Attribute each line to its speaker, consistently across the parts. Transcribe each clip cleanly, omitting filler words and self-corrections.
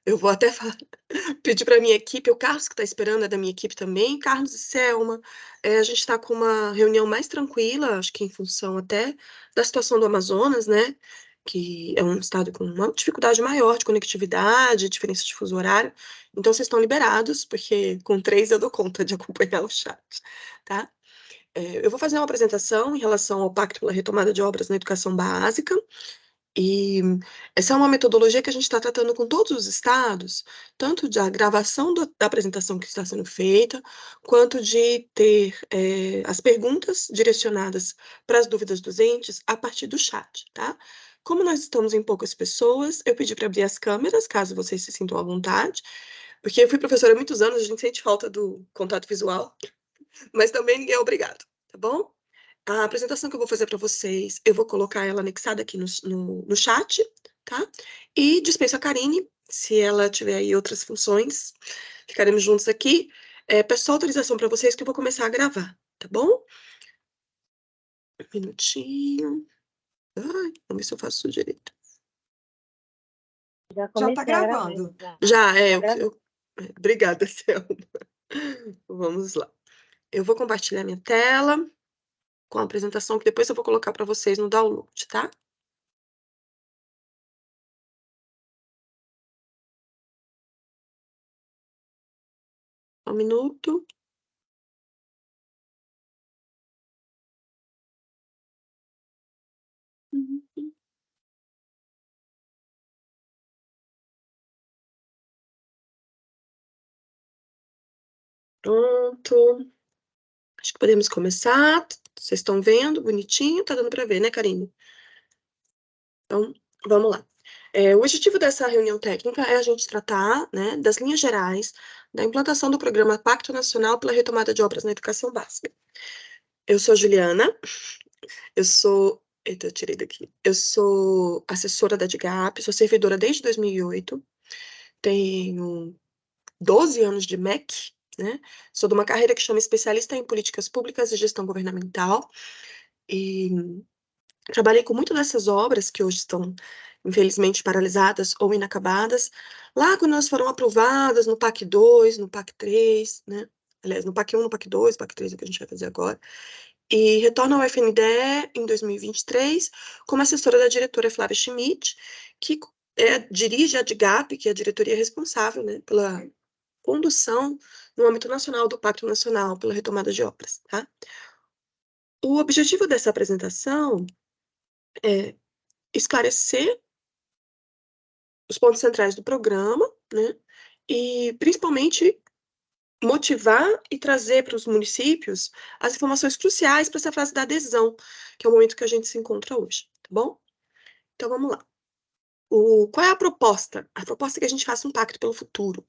Speaker 1: Eu vou até pedir para a minha equipe, o Carlos que está esperando é da minha equipe também, Carlos e Selma, a gente está com uma reunião mais tranquila, acho que em função até da situação do Amazonas, né, que é um estado com uma dificuldade maior de conectividade, diferença de fuso horário, então vocês estão liberados, porque com 3 eu dou conta de acompanhar o chat, tá? Eu vou fazer uma apresentação em relação ao Pacto pela Retomada de Obras na Educação Básica, e essa é uma metodologia que a gente está tratando com todos os estados, tanto da gravação da apresentação que está sendo feita, quanto de ter as perguntas direcionadas para as dúvidas dos entes a partir do chat, tá? Como nós estamos em poucas pessoas, eu pedi para abrir as câmeras, caso vocês se sintam à vontade, porque eu fui professora há muitos anos, a gente sente falta do contato visual, mas também ninguém é obrigado, tá bom? A apresentação que eu vou fazer para vocês, eu vou colocar ela anexada aqui no chat, tá? E dispenso a Karine, se ela tiver aí outras funções, ficaremos juntos aqui. Peço só autorização para vocês que eu vou começar a gravar, tá bom? Um minutinho. Ai, vamos ver se eu faço isso direito.
Speaker 2: Já tá gravando.
Speaker 1: Já, obrigada, Selma. Vamos lá. Eu vou compartilhar minha tela com a apresentação que depois eu vou colocar para vocês no download, tá? Um minuto. Pronto. Acho que podemos começar. Vocês estão vendo? Bonitinho? Tá dando para ver, né, Karine? Então, vamos lá. O objetivo dessa reunião técnica é a gente tratar, né, das linhas gerais da implantação do programa Pacto Nacional pela Retomada de Obras na Educação Básica. Eu sou Juliana, eu sou... Eita, eu tirei daqui. Eu sou assessora da DGAP, sou servidora desde 2008, tenho 12 anos de MEC, né? Sou de uma carreira que chama especialista em políticas públicas e gestão governamental, e trabalhei com muitas dessas obras que hoje estão, infelizmente, paralisadas ou inacabadas, lá quando elas foram aprovadas no PAC 2, no PAC 3, né? Aliás, no PAC 1, no PAC 2, PAC 3 é o que a gente vai fazer agora. E retorno ao FNDE em 2023 como assessora da diretora Flávia Schmidt, que dirige a DGAP, que é a diretoria responsável, né, pela condução no âmbito nacional do Pacto Nacional pela Retomada de Obras, tá? O objetivo dessa apresentação é esclarecer os pontos centrais do programa, né? E principalmente motivar e trazer para os municípios as informações cruciais para essa fase da adesão, que é o momento que a gente se encontra hoje, tá bom? Então vamos lá. Qual é a proposta? A proposta é que a gente faça um pacto pelo futuro.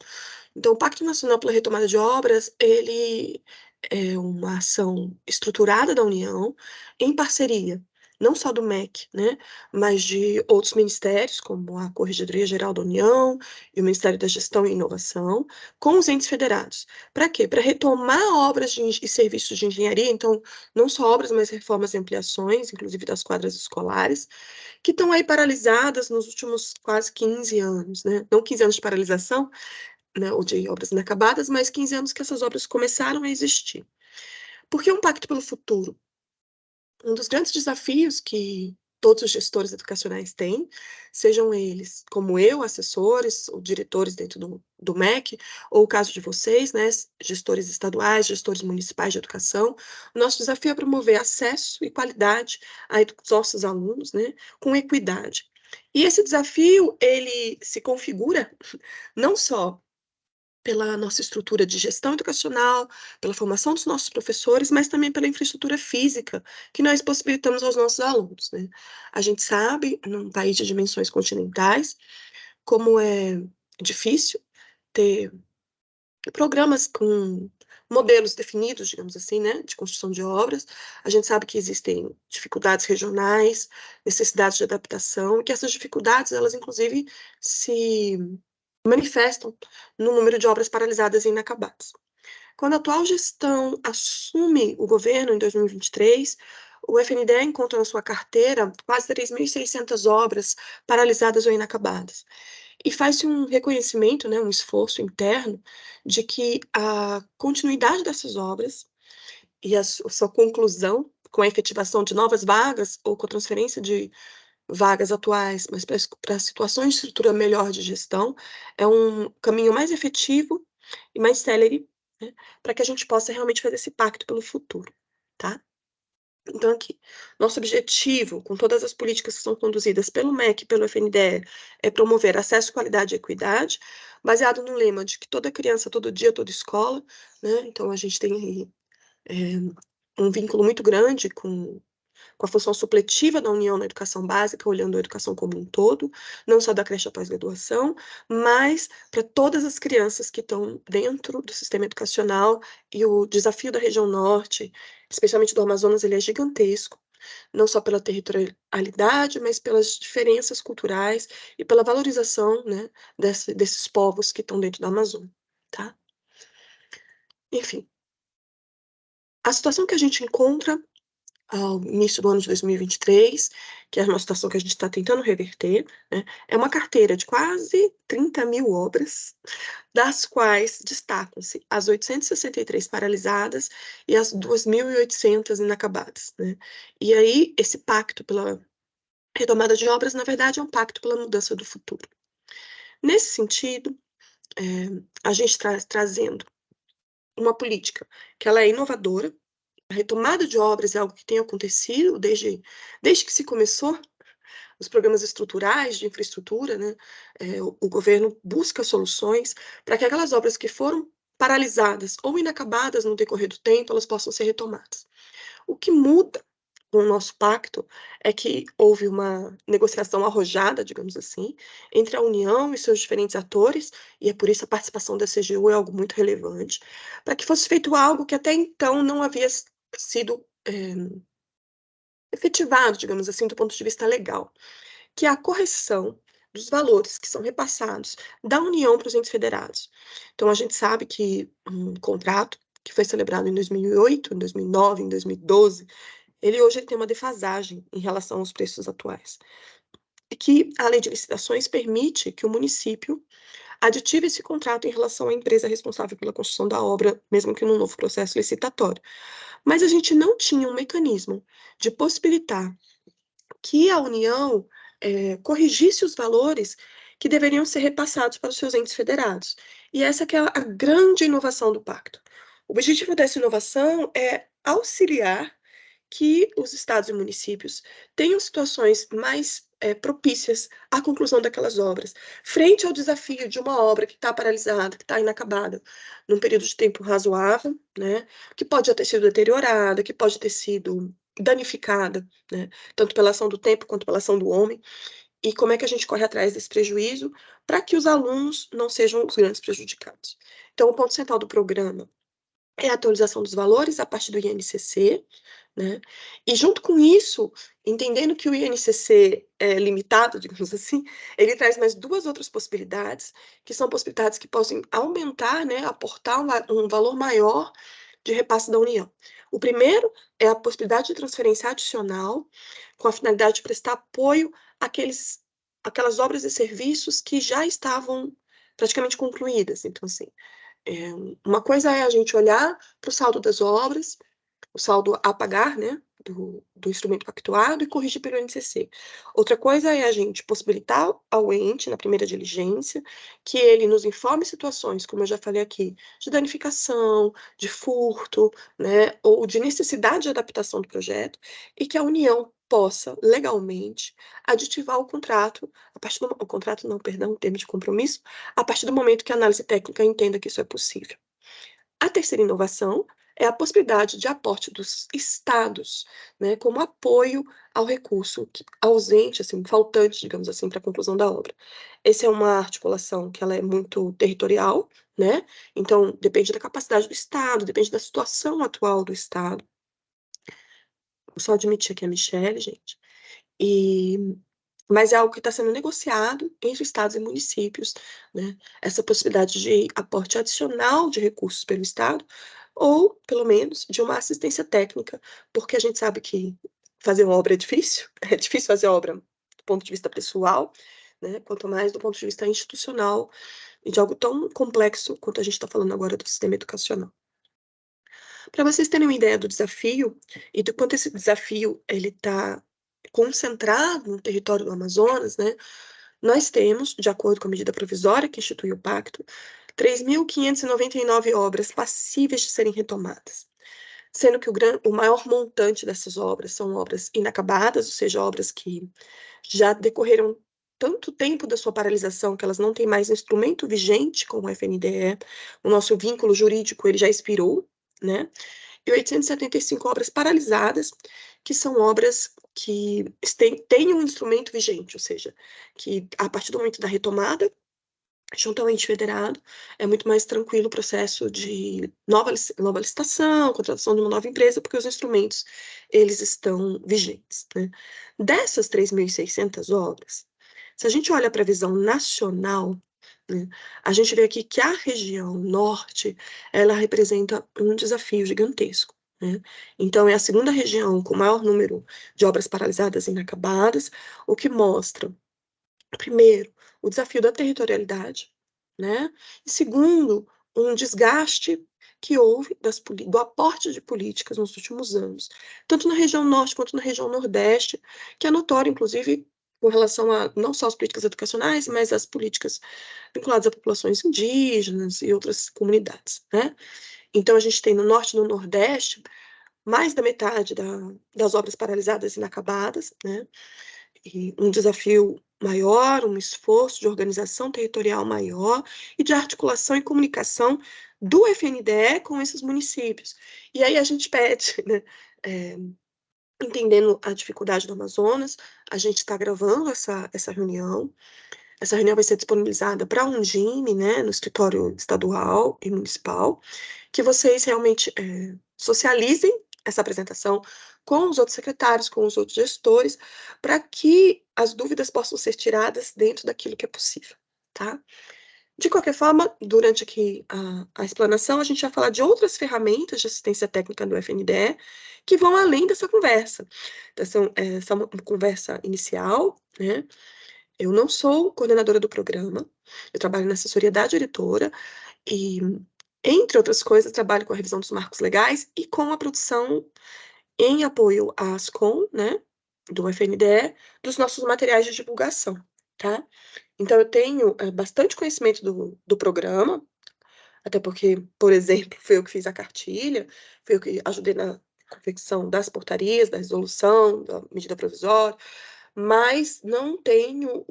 Speaker 1: Então, o Pacto Nacional pela Retomada de Obras, ele é uma ação estruturada da União, em parceria, não só do MEC, né, mas de outros ministérios, como a Corregedoria Geral da União e o Ministério da Gestão e Inovação, com os entes federados. Para quê? Para retomar obras e serviços de engenharia, então, não só obras, mas reformas e ampliações, inclusive das quadras escolares, que estão aí paralisadas nos últimos quase 15 anos, né? Não 15 anos de paralisação, né, ou de obras inacabadas, mas 15 anos que essas obras começaram a existir. Por que um pacto pelo futuro? Um dos grandes desafios que todos os gestores educacionais têm, sejam eles, como eu, assessores ou diretores dentro do MEC, ou o caso de vocês, né, gestores estaduais, gestores municipais de educação, o nosso desafio é promover acesso e qualidade aos nossos alunos, né, com equidade. E esse desafio, ele se configura não só pela nossa estrutura de gestão educacional, pela formação dos nossos professores, mas também pela infraestrutura física que nós possibilitamos aos nossos alunos, né? A gente sabe, num país de dimensões continentais, como é difícil ter programas com modelos definidos, digamos assim, né, de construção de obras. A gente sabe que existem dificuldades regionais, necessidades de adaptação, e que essas dificuldades, elas inclusive se manifestam no número de obras paralisadas e inacabadas. Quando a atual gestão assume o governo em 2023, o FNDE encontra na sua carteira quase 3.600 obras paralisadas ou inacabadas. e faz-se um reconhecimento, né, um esforço interno de que a continuidade dessas obras e a sua conclusão com a efetivação de novas vagas ou com a transferência de vagas atuais, mas para situações de estrutura melhor de gestão, é um caminho mais efetivo e mais célere, né, para que a gente possa realmente fazer esse pacto pelo futuro, tá? Então aqui, nosso objetivo com todas as políticas que são conduzidas pelo MEC e pelo FNDE é promover acesso, qualidade e equidade, baseado no lema de que toda criança, todo dia, toda escola, né, então a gente tem aí, um vínculo muito grande com a função supletiva da União na educação básica, olhando a educação como um todo, não só da creche à pós-graduação, mas para todas as crianças que estão dentro do sistema educacional, e o desafio da região norte, especialmente do Amazonas, ele é gigantesco, não só pela territorialidade, mas pelas diferenças culturais e pela valorização, né, desses povos que estão dentro da Amazônia, tá? Enfim, a situação que a gente encontra ao início do ano de 2023, que é uma situação que a gente está tentando reverter, né, é uma carteira de quase 30.000 obras, das quais destacam-se as 863 paralisadas e as 2.800 inacabadas, né. E aí, esse pacto pela retomada de obras, na verdade, é um pacto pela mudança do futuro. Nesse sentido, a gente trazendo uma política que ela é inovadora. A retomada de obras é algo que tem acontecido desde que se começou os programas estruturais de infraestrutura, né, o governo busca soluções para que aquelas obras que foram paralisadas ou inacabadas no decorrer do tempo, elas possam ser retomadas. O que muda com o nosso pacto é que houve uma negociação arrojada, digamos assim, entre a União e seus diferentes atores, e é por isso a participação da CGU é algo muito relevante, para que fosse feito algo que até então não havia sido efetivado, digamos assim, do ponto de vista legal, que é a correção dos valores que são repassados da União para os entes federados. Então, a gente sabe que um contrato que foi celebrado em 2008, em 2009, em 2012, ele tem uma defasagem em relação aos preços atuais. E que a lei de licitações permite que o município aditive esse contrato em relação à empresa responsável pela construção da obra, mesmo que num novo processo licitatório. Mas a gente não tinha um mecanismo de possibilitar que a União corrigisse os valores que deveriam ser repassados para os seus entes federados. E essa que é a grande inovação do pacto. O objetivo dessa inovação é auxiliar que os estados e municípios tenham situações mais propícias à conclusão daquelas obras, frente ao desafio de uma obra que está paralisada, que está inacabada, num período de tempo razoável, né, que pode já ter sido deteriorada, que pode ter sido danificada, né, tanto pela ação do tempo quanto pela ação do homem, e como é que a gente corre atrás desse prejuízo para que os alunos não sejam os grandes prejudicados. Então, o ponto central do programa é a atualização dos valores a partir do INCC, né? E junto com isso, entendendo que o INCC é limitado, digamos assim, ele traz mais duas outras possibilidades, que são possibilidades que possam aumentar, né, aportar um valor maior de repasse da União. O primeiro é a possibilidade de transferência adicional, com a finalidade de prestar apoio àquelas obras e serviços que já estavam praticamente concluídas. Então, assim, é, uma coisa é a gente olhar para o saldo das obras, o saldo a pagar, né, do instrumento pactuado e corrigir pelo INCC. Outra coisa é a gente possibilitar ao ente, na primeira diligência, que ele nos informe situações, como eu já falei aqui, de danificação, de furto, né, ou de necessidade de adaptação do projeto, e que a União possa, legalmente, aditivar o contrato, o contrato não, perdão, o termo de compromisso, a partir do momento que a análise técnica entenda que isso é possível. A terceira inovação é a possibilidade de aporte dos estados, né, como apoio ao recurso ausente, assim, faltante, digamos assim, para a conclusão da obra. Essa é uma articulação que ela é muito territorial, né? Então depende da capacidade do estado, depende da situação atual do estado. Vou só admitir aqui a Michelle, gente. E mas é algo que está sendo negociado entre estados e municípios, né? Essa possibilidade de aporte adicional de recursos pelo estado, ou, pelo menos, de uma assistência técnica, porque a gente sabe que fazer uma obra é difícil, é difícil fazer obra do ponto de vista pessoal, né, quanto mais do ponto de vista institucional e de algo tão complexo quanto a gente está falando agora do sistema educacional. Para vocês terem uma ideia do desafio e do quanto esse desafio ele está concentrado no território do Amazonas, né, nós temos, de acordo com a medida provisória que institui o pacto, 3.599 obras passíveis de serem retomadas, sendo que o maior montante dessas obras são obras inacabadas, ou seja, obras que já decorreram tanto tempo da sua paralisação que elas não têm mais instrumento vigente com o FNDE, o nosso vínculo jurídico ele já expirou, né? E 875 obras paralisadas, que são obras que têm um instrumento vigente, ou seja, que a partir do momento da retomada, junto ao ente federado, é muito mais tranquilo o processo de nova licitação, contratação de uma nova empresa, porque os instrumentos, eles estão vigentes, né? Dessas 3.600 obras, se a gente olha para a visão nacional, né, a gente vê aqui que a região norte, ela representa um desafio gigantesco, né? Então, é a segunda região com o maior número de obras paralisadas e inacabadas, o que mostra, primeiro, o desafio da territorialidade, né? E segundo, um desgaste que houve do aporte de políticas nos últimos anos, tanto na região norte quanto na região nordeste, que é notório, inclusive, com relação a não só as políticas educacionais, mas as políticas vinculadas a populações indígenas e outras comunidades, né? Então, a gente tem no norte e no nordeste mais da metade das obras paralisadas e inacabadas, né? E um desafio maior, um esforço de organização territorial maior e de articulação e comunicação do FNDE com esses municípios. E aí a gente pede, né, entendendo a dificuldade do Amazonas, a gente está gravando essa reunião. Essa reunião vai ser disponibilizada para a Undime, né, no escritório estadual e municipal, que vocês realmente socializem essa apresentação com os outros secretários, com os outros gestores, para que as dúvidas possam ser tiradas dentro daquilo que é possível, tá? De qualquer forma, durante aqui a explanação, a gente vai falar de outras ferramentas de assistência técnica do FNDE que vão além dessa conversa. Essa é uma conversa inicial, né? Eu não sou coordenadora do programa, eu trabalho na assessoria da diretora e, entre outras coisas, trabalho com a revisão dos marcos legais e com a produção em apoio à Ascom, né, do FNDE, dos nossos materiais de divulgação, tá? Então, eu tenho bastante conhecimento do programa, até porque, por exemplo, foi eu que fiz a cartilha, foi eu que ajudei na confecção das portarias, da resolução, da medida provisória, mas não tenho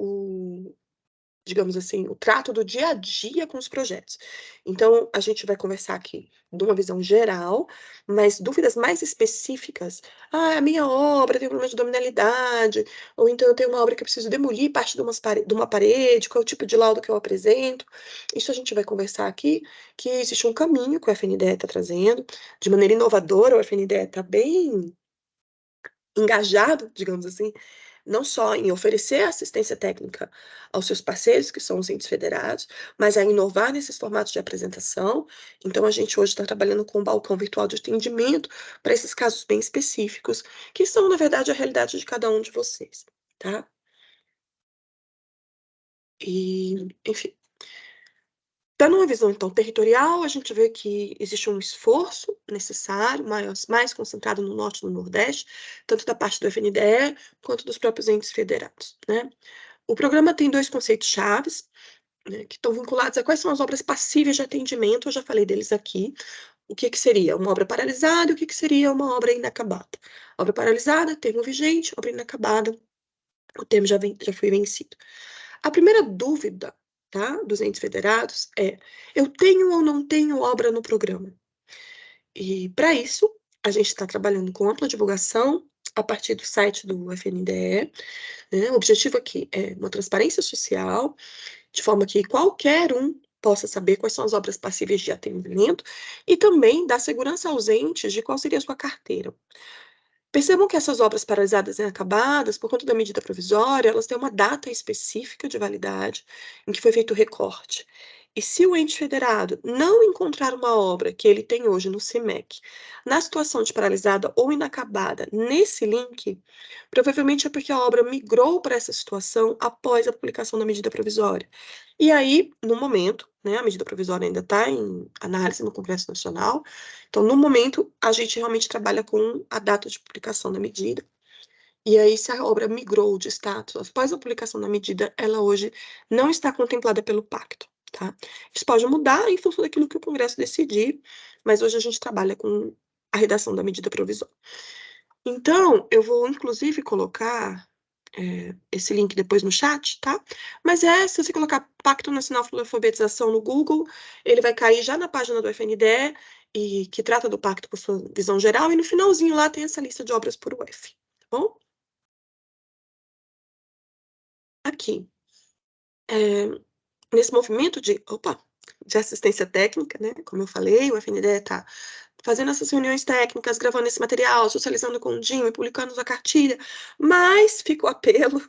Speaker 1: digamos assim, o trato do dia a dia com os projetos. Então, a gente vai conversar aqui de uma visão geral, mas dúvidas mais específicas. Ah, a minha obra tem um problema de dominalidade, ou então eu tenho uma obra que eu preciso demolir parte de uma parede, qual é o tipo de laudo que eu apresento. Isso a gente vai conversar aqui, que existe um caminho que o FNDE está trazendo, de maneira inovadora, o FNDE está bem engajado, digamos assim, não só em oferecer assistência técnica aos seus parceiros, que são os entes federados, mas a inovar nesses formatos de apresentação. Então, a gente hoje está trabalhando com um balcão virtual de atendimento para esses casos bem específicos, que são, na verdade, a realidade de cada um de vocês, tá? E, enfim. Dando uma visão, então, territorial, a gente vê que existe um esforço necessário, mais concentrado no norte e no nordeste, tanto da parte do FNDE quanto dos próprios entes federados, né? O programa tem dois conceitos chaves, né, que estão vinculados a quais são as obras passíveis de atendimento, eu já falei deles aqui. O que que seria uma obra paralisada e o que que seria uma obra inacabada. Obra paralisada, termo vigente, obra inacabada, o termo já foi vencido. A primeira dúvida, tá, dos entes federados é: eu tenho ou não tenho obra no programa? E, para isso, a gente está trabalhando com ampla divulgação a partir do site do FNDE, né? O objetivo aqui é uma transparência social, de forma que qualquer um possa saber quais são as obras passíveis de atendimento e também dar segurança aos entes de qual seria a sua carteira. Percebam que essas obras paralisadas e inacabadas, por conta da medida provisória, elas têm uma data específica de validade em que foi feito o recorte. E se o ente federado não encontrar uma obra que ele tem hoje no CIMEC, na situação de paralisada ou inacabada nesse link, provavelmente é porque a obra migrou para essa situação após a publicação da medida provisória. E aí, no momento, né, a medida provisória ainda está em análise no Congresso Nacional, então, no momento, a gente realmente trabalha com a data de publicação da medida. E aí, se a obra migrou de status após a publicação da medida, ela hoje não está contemplada pelo pacto, tá? Isso pode mudar em função daquilo que o Congresso decidir, mas hoje a gente trabalha com a redação da medida provisória. Então, eu vou inclusive colocar esse link depois no chat, tá? Mas se você colocar Pacto Nacional para a Alfabetização no Google, ele vai cair já na página do FNDE, e que trata do pacto por sua visão geral, e no finalzinho lá tem essa lista de obras por UF, tá bom? Aqui, nesse movimento de assistência técnica, né? Como eu falei, o FNDE está fazendo essas reuniões técnicas, gravando esse material, socializando com o DIM, publicando a cartilha, mas fica o apelo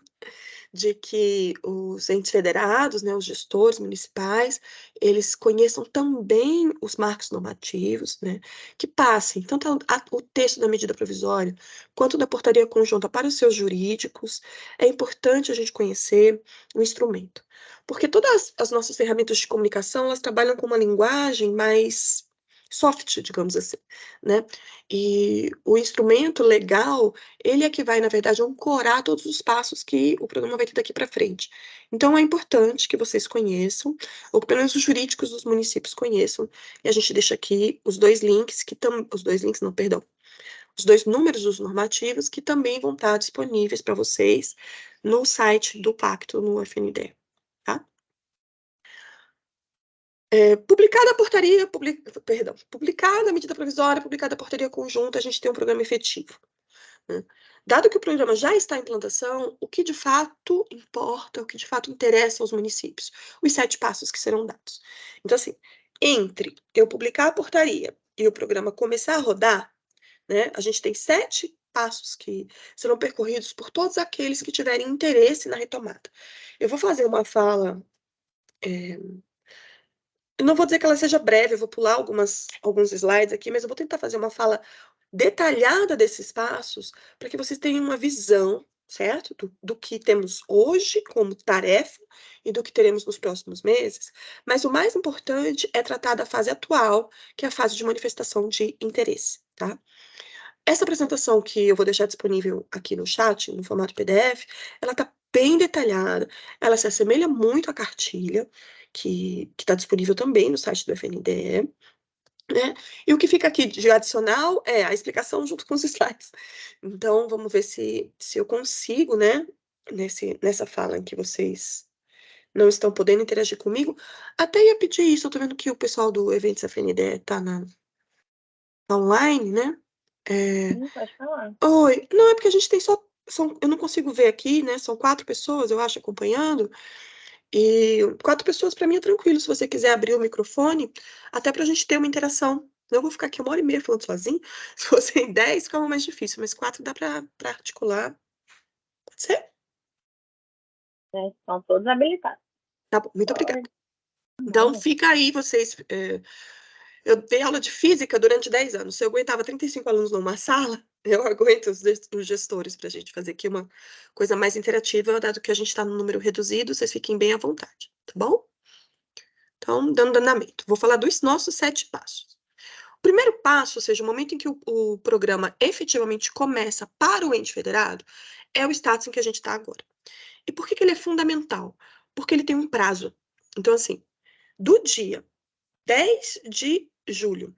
Speaker 1: de que os entes federados, né, os gestores municipais, eles conheçam também os marcos normativos, né, que passem tanto o texto da medida provisória quanto da portaria conjunta para os seus jurídicos. É importante a gente conhecer o instrumento, porque todas as nossas ferramentas de comunicação, elas trabalham com uma linguagem mais soft, digamos assim, né? E o instrumento legal, ele é que vai, na verdade, ancorar todos os passos que o programa vai ter daqui para frente. Então, é importante que vocês conheçam, ou que pelo menos os jurídicos dos municípios conheçam, e a gente deixa aqui os dois links, os dois links, não, perdão, os dois números dos normativos, que também vão estar disponíveis para vocês no site do Pacto no FNDE, tá? Publicada a portaria, publicada a medida provisória, publicada a portaria conjunta, a gente tem um programa efetivo, né? Dado que o programa já está em implantação, o que de fato importa, o que de fato interessa aos municípios? Os 7 passos que serão dados. Então, assim, entre eu publicar a portaria e o programa começar a rodar, né, a gente tem 7 passos que serão percorridos por todos aqueles que tiverem interesse na retomada. Eu vou fazer uma fala, eu não vou dizer que ela seja breve, eu vou pular alguns slides aqui, mas eu vou tentar fazer uma fala detalhada desses passos para que vocês tenham uma visão, certo? Do que temos hoje como tarefa e do que teremos nos próximos meses. Mas o mais importante é tratar da fase atual, que é a fase de manifestação de interesse, tá? Essa apresentação que eu vou deixar disponível aqui no chat, no formato PDF, ela está bem detalhada, ela se assemelha muito à cartilha, que está disponível também no site do FNDE, né? E o que fica aqui de adicional é a explicação junto com os slides. Então, vamos ver se eu consigo, né, nessa fala em que vocês não estão podendo interagir comigo. Até ia pedir isso, eu tô vendo que o pessoal do Eventos FNDE tá online, né?
Speaker 2: Pode falar.
Speaker 1: Oi, não, é porque a gente tem eu não consigo ver aqui, né? São 4 pessoas, eu acho, acompanhando. E 4 pessoas para mim é tranquilo, se você quiser abrir o microfone, até para a gente ter uma interação. Eu vou ficar aqui 1h30 falando sozinho. Se fosse em 10, ficava mais difícil, mas 4 dá para articular. Pode ser?
Speaker 2: Estão todos habilitados.
Speaker 1: Tá bom, muito obrigada. Então, fica aí, vocês. Eu dei aula de física durante 10 anos. Se eu aguentava 35 alunos numa sala, eu aguento os gestores para a gente fazer aqui uma coisa mais interativa, dado que a gente está no número reduzido, vocês fiquem bem à vontade, tá bom? Então, dando andamento. Vou falar dos nossos 7 passos. O primeiro passo, ou seja, o momento em que o programa efetivamente começa para o ente federado, é o status em que a gente está agora. E por que ele é fundamental? Porque ele tem um prazo. Então, assim, do dia 10 de julho,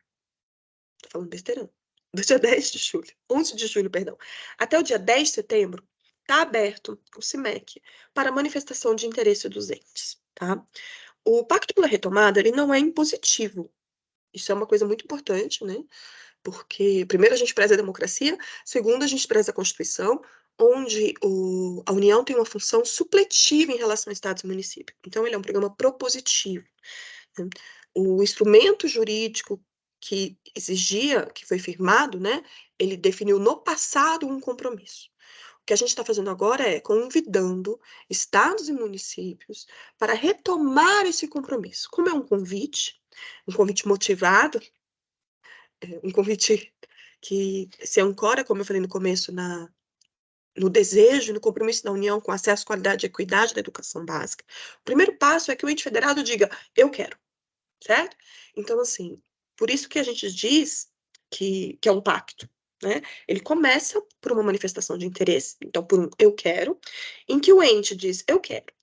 Speaker 1: tô falando besteira, não. Do dia 10 de julho, 11 de julho, perdão, até o dia 10 de setembro, está aberto o CIMEC para manifestação de interesse dos entes, tá? O Pacto pela Retomada, ele não é impositivo. Isso é uma coisa muito importante, né? Porque, primeiro, a gente preza a democracia, segundo, a gente preza a Constituição, onde a União tem uma função supletiva em relação a estados e municípios. Então, ele é um programa propositivo, né? O instrumento jurídico que exigia, que foi firmado, né, ele definiu no passado um compromisso. O que a gente está fazendo agora é convidando estados e municípios para retomar esse compromisso. Como é um convite motivado, um convite que se ancora, como eu falei no começo, no desejo, no compromisso da União com acesso, qualidade e equidade da educação básica, o primeiro passo é que o ente federado diga, eu quero, certo? Então, assim, por isso que a gente diz que é um pacto, né? Ele começa por uma manifestação de interesse, então por um eu quero, em que o ente diz eu quero,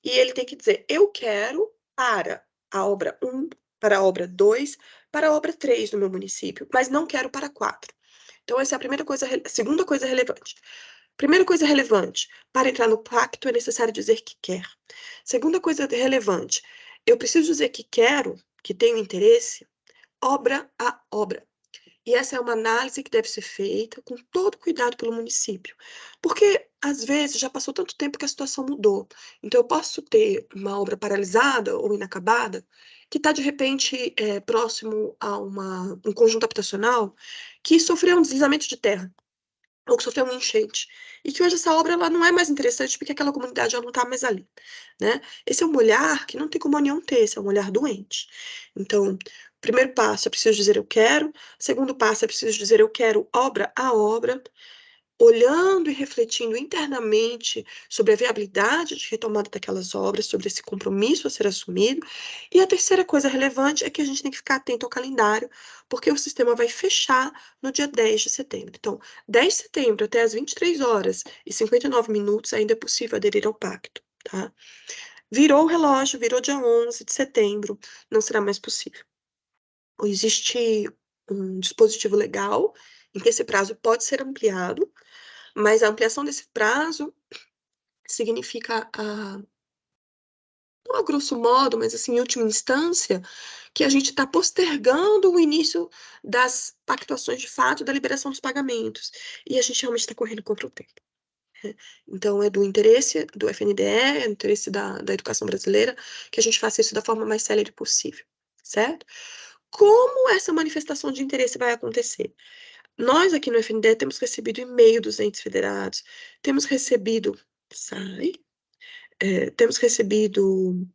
Speaker 1: e ele tem que dizer eu quero para a obra 1, para a obra 2, para a obra 3 no meu município, mas não quero para 4. Então, essa é a primeira coisa, a segunda coisa relevante. Primeira coisa relevante, para entrar no pacto é necessário dizer que quer. Segunda coisa relevante, eu preciso dizer que quero, que tenho interesse, obra a obra. E essa é uma análise que deve ser feita com todo cuidado pelo município. Porque, às vezes, já passou tanto tempo que a situação mudou. Então, eu posso ter uma obra paralisada ou inacabada que está, de repente, próximo a um conjunto habitacional que sofreu um deslizamento de terra ou que sofreu uma enchente, e que hoje essa obra ela não é mais interessante porque aquela comunidade já não está mais ali, né? Esse é um olhar que não tem como a União ter, esse é um olhar doente. Então, primeiro passo, é preciso dizer eu quero, segundo passo, é preciso dizer eu quero obra a obra, olhando e refletindo internamente sobre a viabilidade de retomada daquelas obras, sobre esse compromisso a ser assumido. E a terceira coisa relevante é que a gente tem que ficar atento ao calendário, porque o sistema vai fechar no dia 10 de setembro. Então, 10 de setembro até as 23 horas e 59 minutos ainda é possível aderir ao pacto, tá? Virou o relógio, virou dia 11 de setembro, não será mais possível. Existe um dispositivo legal em que esse prazo pode ser ampliado, mas a ampliação desse prazo significa, não a grosso modo, mas assim, em última instância, que a gente está postergando o início das pactuações de fato da liberação dos pagamentos. E a gente realmente está correndo contra o tempo. Né? Então, é do interesse do FNDE, é do interesse da educação brasileira, que a gente faça isso da forma mais célere possível, certo? Como essa manifestação de interesse vai acontecer? Nós aqui no FNDE temos recebido e-mail dos entes federados, temos recebido, temos recebido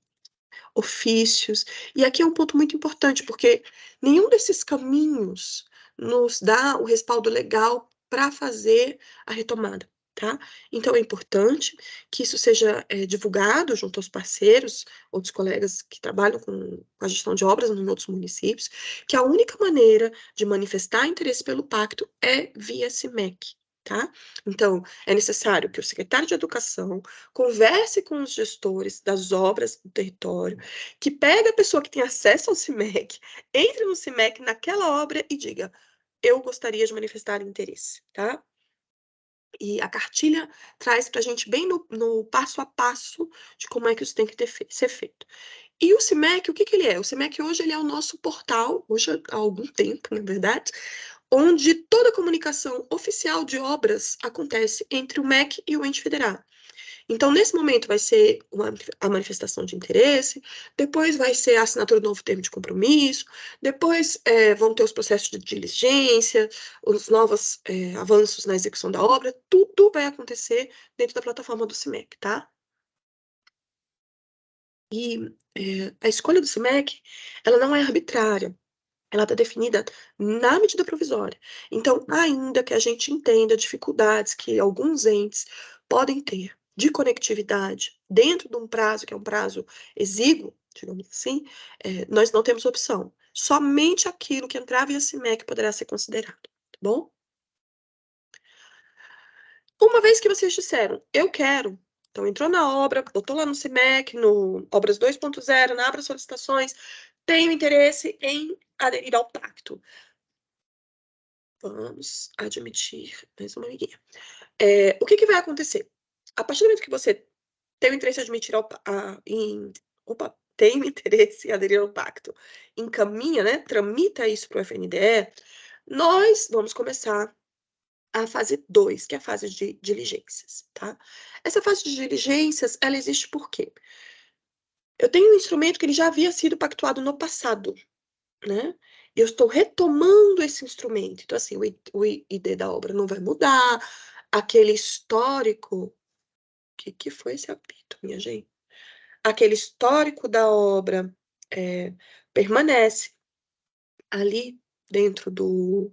Speaker 1: ofícios, e aqui é um ponto muito importante, porque nenhum desses caminhos nos dá o respaldo legal para fazer a retomada, tá? Então é importante que isso seja divulgado junto aos parceiros, outros colegas que trabalham com a gestão de obras em outros municípios, que a única maneira de manifestar interesse pelo pacto é via CIMEC, tá? Então, é necessário que o secretário de Educação converse com os gestores das obras do território, que pegue a pessoa que tem acesso ao CIMEC, entre no CIMEC naquela obra e diga, eu gostaria de manifestar interesse, tá? E a cartilha traz para a gente bem no passo a passo de como é que isso tem que ser feito. E o CIMEC, o que ele é? O CIMEC hoje ele é o nosso portal, hoje há algum tempo, na verdade, onde toda a comunicação oficial de obras acontece entre o MEC e o ente federado. Então, nesse momento, vai ser a manifestação de interesse, depois vai ser a assinatura do novo termo de compromisso, depois vão ter os processos de diligência, os novos avanços na execução da obra, tudo vai acontecer dentro da plataforma do CIMEC, tá? E a escolha do CIMEC, ela não é arbitrária, ela está definida na medida provisória. Então, ainda que a gente entenda dificuldades que alguns entes podem ter de conectividade dentro de um prazo, que é um prazo exíguo, digamos assim, nós não temos opção. Somente aquilo que entrar via CIMEC poderá ser considerado, tá bom? Uma vez que vocês disseram, eu quero, então entrou na obra, botou lá no CIMEC, no Obras 2.0, na Abra Solicitações, tenho interesse em aderir ao pacto. Vamos admitir mais uma amiguinha. O que vai acontecer? A partir do momento que você tem o interesse em admitir tem o interesse em aderir ao pacto, encaminha, né, tramita isso para o FNDE, nós vamos começar a fase 2, que é a fase de diligências, tá? Essa fase de diligências, ela existe por quê? Eu tenho um instrumento que ele já havia sido pactuado no passado, né? Eu estou retomando esse instrumento. Então, assim, o ID da obra não vai mudar, aquele histórico... que foi esse apito, minha gente? Aquele histórico da obra permanece ali dentro do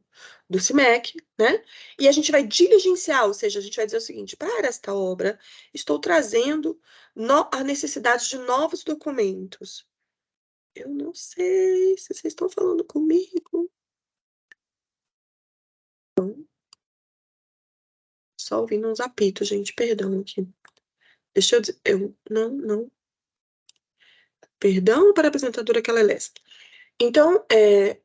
Speaker 1: CIMEC, né? E a gente vai diligenciar, ou seja, a gente vai dizer o seguinte: para esta obra, estou trazendo a necessidade de novos documentos. Eu não sei se vocês estão falando comigo. Só ouvindo uns apitos, gente, perdão aqui. Deixa eu dizer, não. Perdão para a apresentadora que ela é lésbica. Então,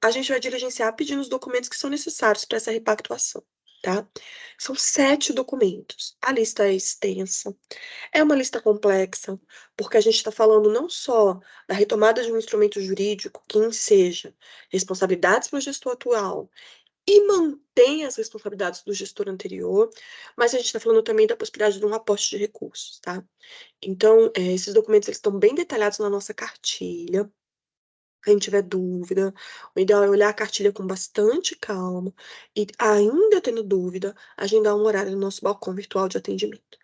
Speaker 1: a gente vai diligenciar pedindo os documentos que são necessários para essa repactuação, tá? São 7 documentos. A lista é extensa, é uma lista complexa, porque a gente está falando não só da retomada de um instrumento jurídico que enseja responsabilidades para o gestor atual e mantém as responsabilidades do gestor anterior, mas a gente está falando também da possibilidade de um aporte de recursos, tá? Então, esses documentos eles estão bem detalhados na nossa cartilha. Quem tiver dúvida, o ideal é olhar a cartilha com bastante calma e, ainda tendo dúvida, agendar um horário no nosso balcão virtual de atendimento.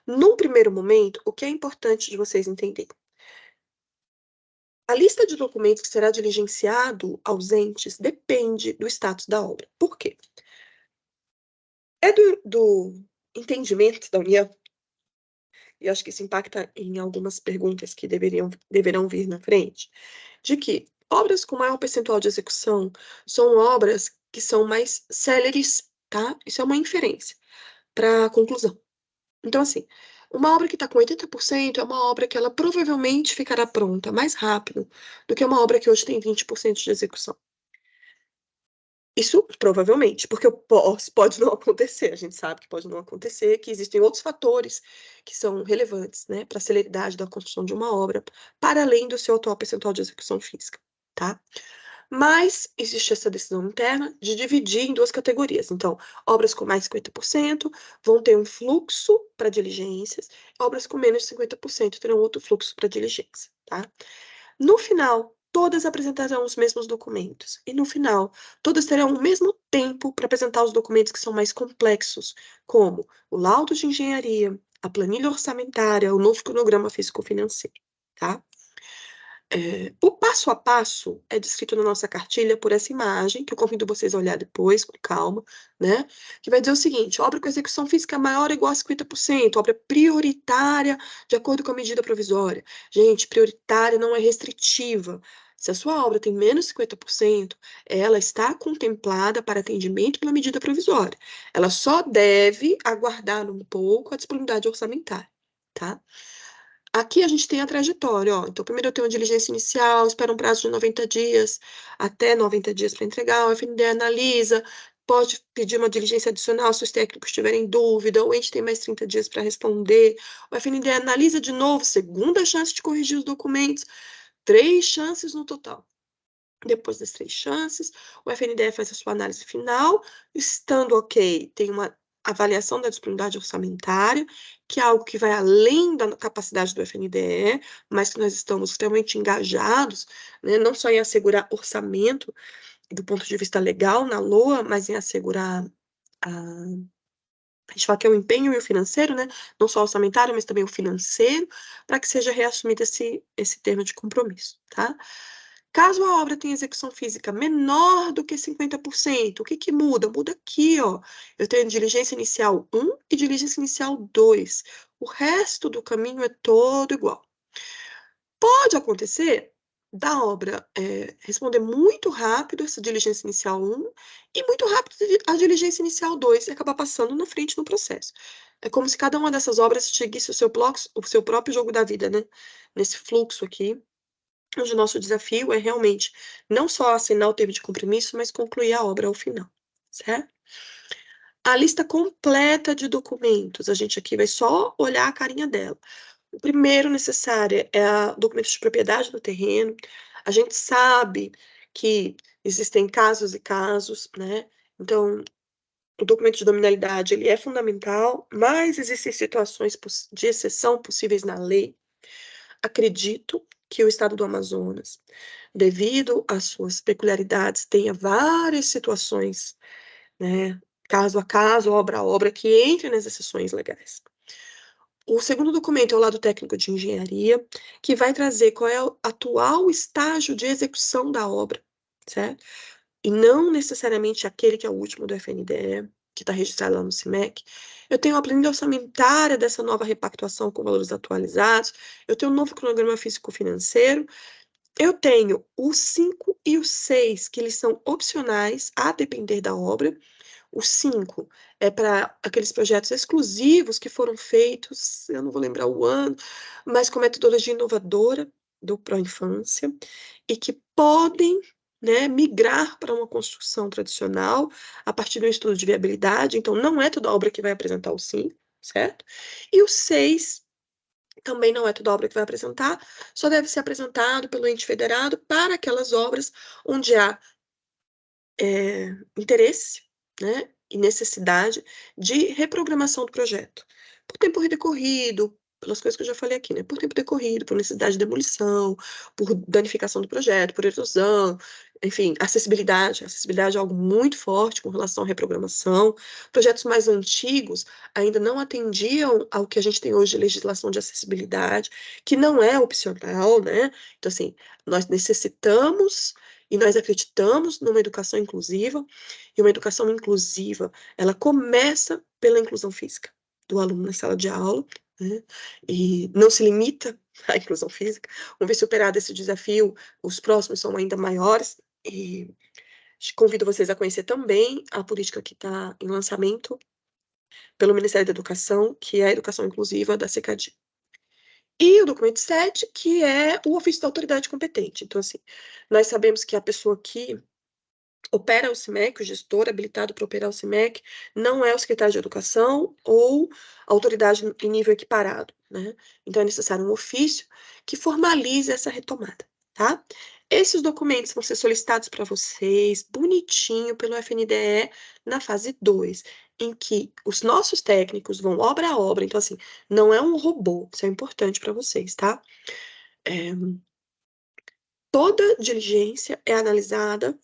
Speaker 1: Num primeiro momento, o que é importante de vocês entenderem? A lista de documentos que será diligenciado ausentes depende do status da obra. Por quê? É do entendimento da União, e acho que isso impacta em algumas perguntas que deverão vir na frente, de que obras com maior percentual de execução são obras que são mais céleres, tá? Isso é uma inferência para a conclusão. Então, assim, uma obra que está com 80% é uma obra que ela provavelmente ficará pronta mais rápido do que uma obra que hoje tem 20% de execução. Isso provavelmente, porque pode não acontecer, a gente sabe que pode não acontecer, que existem outros fatores que são relevantes, né, para a celeridade da construção de uma obra, para além do seu atual percentual de execução física, tá? Mas existe essa decisão interna de dividir em 2 categorias. Então, obras com mais de 50% vão ter um fluxo para diligências, obras com menos de 50% terão outro fluxo para diligência, tá? No final, todas apresentarão os mesmos documentos. E no final, todas terão o mesmo tempo para apresentar os documentos que são mais complexos, como o laudo de engenharia, a planilha orçamentária, o novo cronograma físico-financeiro, tá? O passo a passo é descrito na nossa cartilha por essa imagem, que eu convido vocês a olhar depois, com calma, né? Que vai dizer o seguinte: obra com execução física maior ou igual a 50%, obra prioritária de acordo com a medida provisória. Gente, prioritária não é restritiva. Se a sua obra tem menos de 50%, ela está contemplada para atendimento pela medida provisória. Ela só deve aguardar um pouco a disponibilidade orçamentária, tá? Aqui a gente tem a trajetória, ó. Então, primeiro eu tenho a diligência inicial, espera um prazo de 90 dias, até 90 dias para entregar, o FNDE analisa, pode pedir uma diligência adicional se os técnicos tiverem dúvida, ou a gente tem mais 30 dias para responder. O FNDE analisa de novo, segunda chance de corrigir os documentos, 3 chances no total. Depois das 3 chances, o FNDE faz a sua análise final, estando ok, tem uma avaliação da disponibilidade orçamentária, que é algo que vai além da capacidade do FNDE, mas que nós estamos extremamente engajados, né, não só em assegurar orçamento do ponto de vista legal na LOA, mas em assegurar a gente fala que é o empenho e o financeiro, né? Não só o orçamentário, mas também o financeiro, para que seja reassumido esse termo de compromisso, tá? Caso a obra tenha execução física menor do que 50%, o que muda? Muda aqui, ó. Eu tenho diligência inicial 1 e diligência inicial 2. O resto do caminho é todo igual. Pode acontecer da obra responder muito rápido essa diligência inicial 1 e muito rápido a diligência inicial 2 e acabar passando na frente no processo. É como se cada uma dessas obras seguisse o seu próprio jogo da vida, né? Nesse fluxo aqui, onde o nosso desafio é realmente não só assinar o termo de compromisso, mas concluir a obra ao final, certo? A lista completa de documentos, a gente aqui vai só olhar a carinha dela. O primeiro necessário é o documento de propriedade do terreno. A gente sabe que existem casos e casos, né? Então, o documento de dominalidade, ele é fundamental, mas existem situações de exceção possíveis na lei. Acredito que o estado do Amazonas, devido às suas peculiaridades, tenha várias situações, né, caso a caso, obra a obra, que entre nas exceções legais. O segundo documento é o laudo técnico de engenharia, que vai trazer qual é o atual estágio de execução da obra, certo? E não necessariamente aquele que é o último do FNDE, que está registrado lá no CIMEC. Eu tenho a planilha orçamentária dessa nova repactuação com valores atualizados, eu tenho um novo cronograma físico-financeiro, eu tenho o 5 e o 6, que eles são opcionais, a depender da obra. O 5 é para aqueles projetos exclusivos que foram feitos, eu não vou lembrar o ano, mas com metodologia inovadora do Pró-Infância, e que podem, né, migrar para uma construção tradicional a partir do estudo de viabilidade. Então, não é toda obra que vai apresentar o 5, certo? E o 6 também não é toda obra que vai apresentar, só deve ser apresentado pelo ente federado para aquelas obras onde há interesse, né, e necessidade de reprogramação do projeto. Por tempo decorrido, pelas coisas que eu já falei aqui, né, por tempo decorrido, por necessidade de demolição, por danificação do projeto, por erosão, enfim, acessibilidade. Acessibilidade é algo muito forte com relação à reprogramação. Projetos mais antigos ainda não atendiam ao que a gente tem hoje de legislação de acessibilidade, que não é opcional, né? Então, assim, nós necessitamos e nós acreditamos numa educação inclusiva, e uma educação inclusiva, ela começa pela inclusão física do aluno na sala de aula, né? E não se limita à inclusão física. Uma vez superado esse desafio, os próximos são ainda maiores, e convido vocês a conhecer também a política que está em lançamento pelo Ministério da Educação, que é a educação inclusiva da CECAD. E o documento 7, que é o ofício da autoridade competente. Então, assim, nós sabemos que a pessoa que opera o CIMEC, o gestor habilitado para operar o CIMEC, não é o secretário de Educação ou autoridade em nível equiparado, né? Então, é necessário um ofício que formalize essa retomada, tá? Esses documentos vão ser solicitados para vocês, bonitinho, pelo FNDE, na fase 2, em que os nossos técnicos vão obra a obra. Então, assim, não é um robô, isso é importante para vocês, tá? Toda diligência é analisada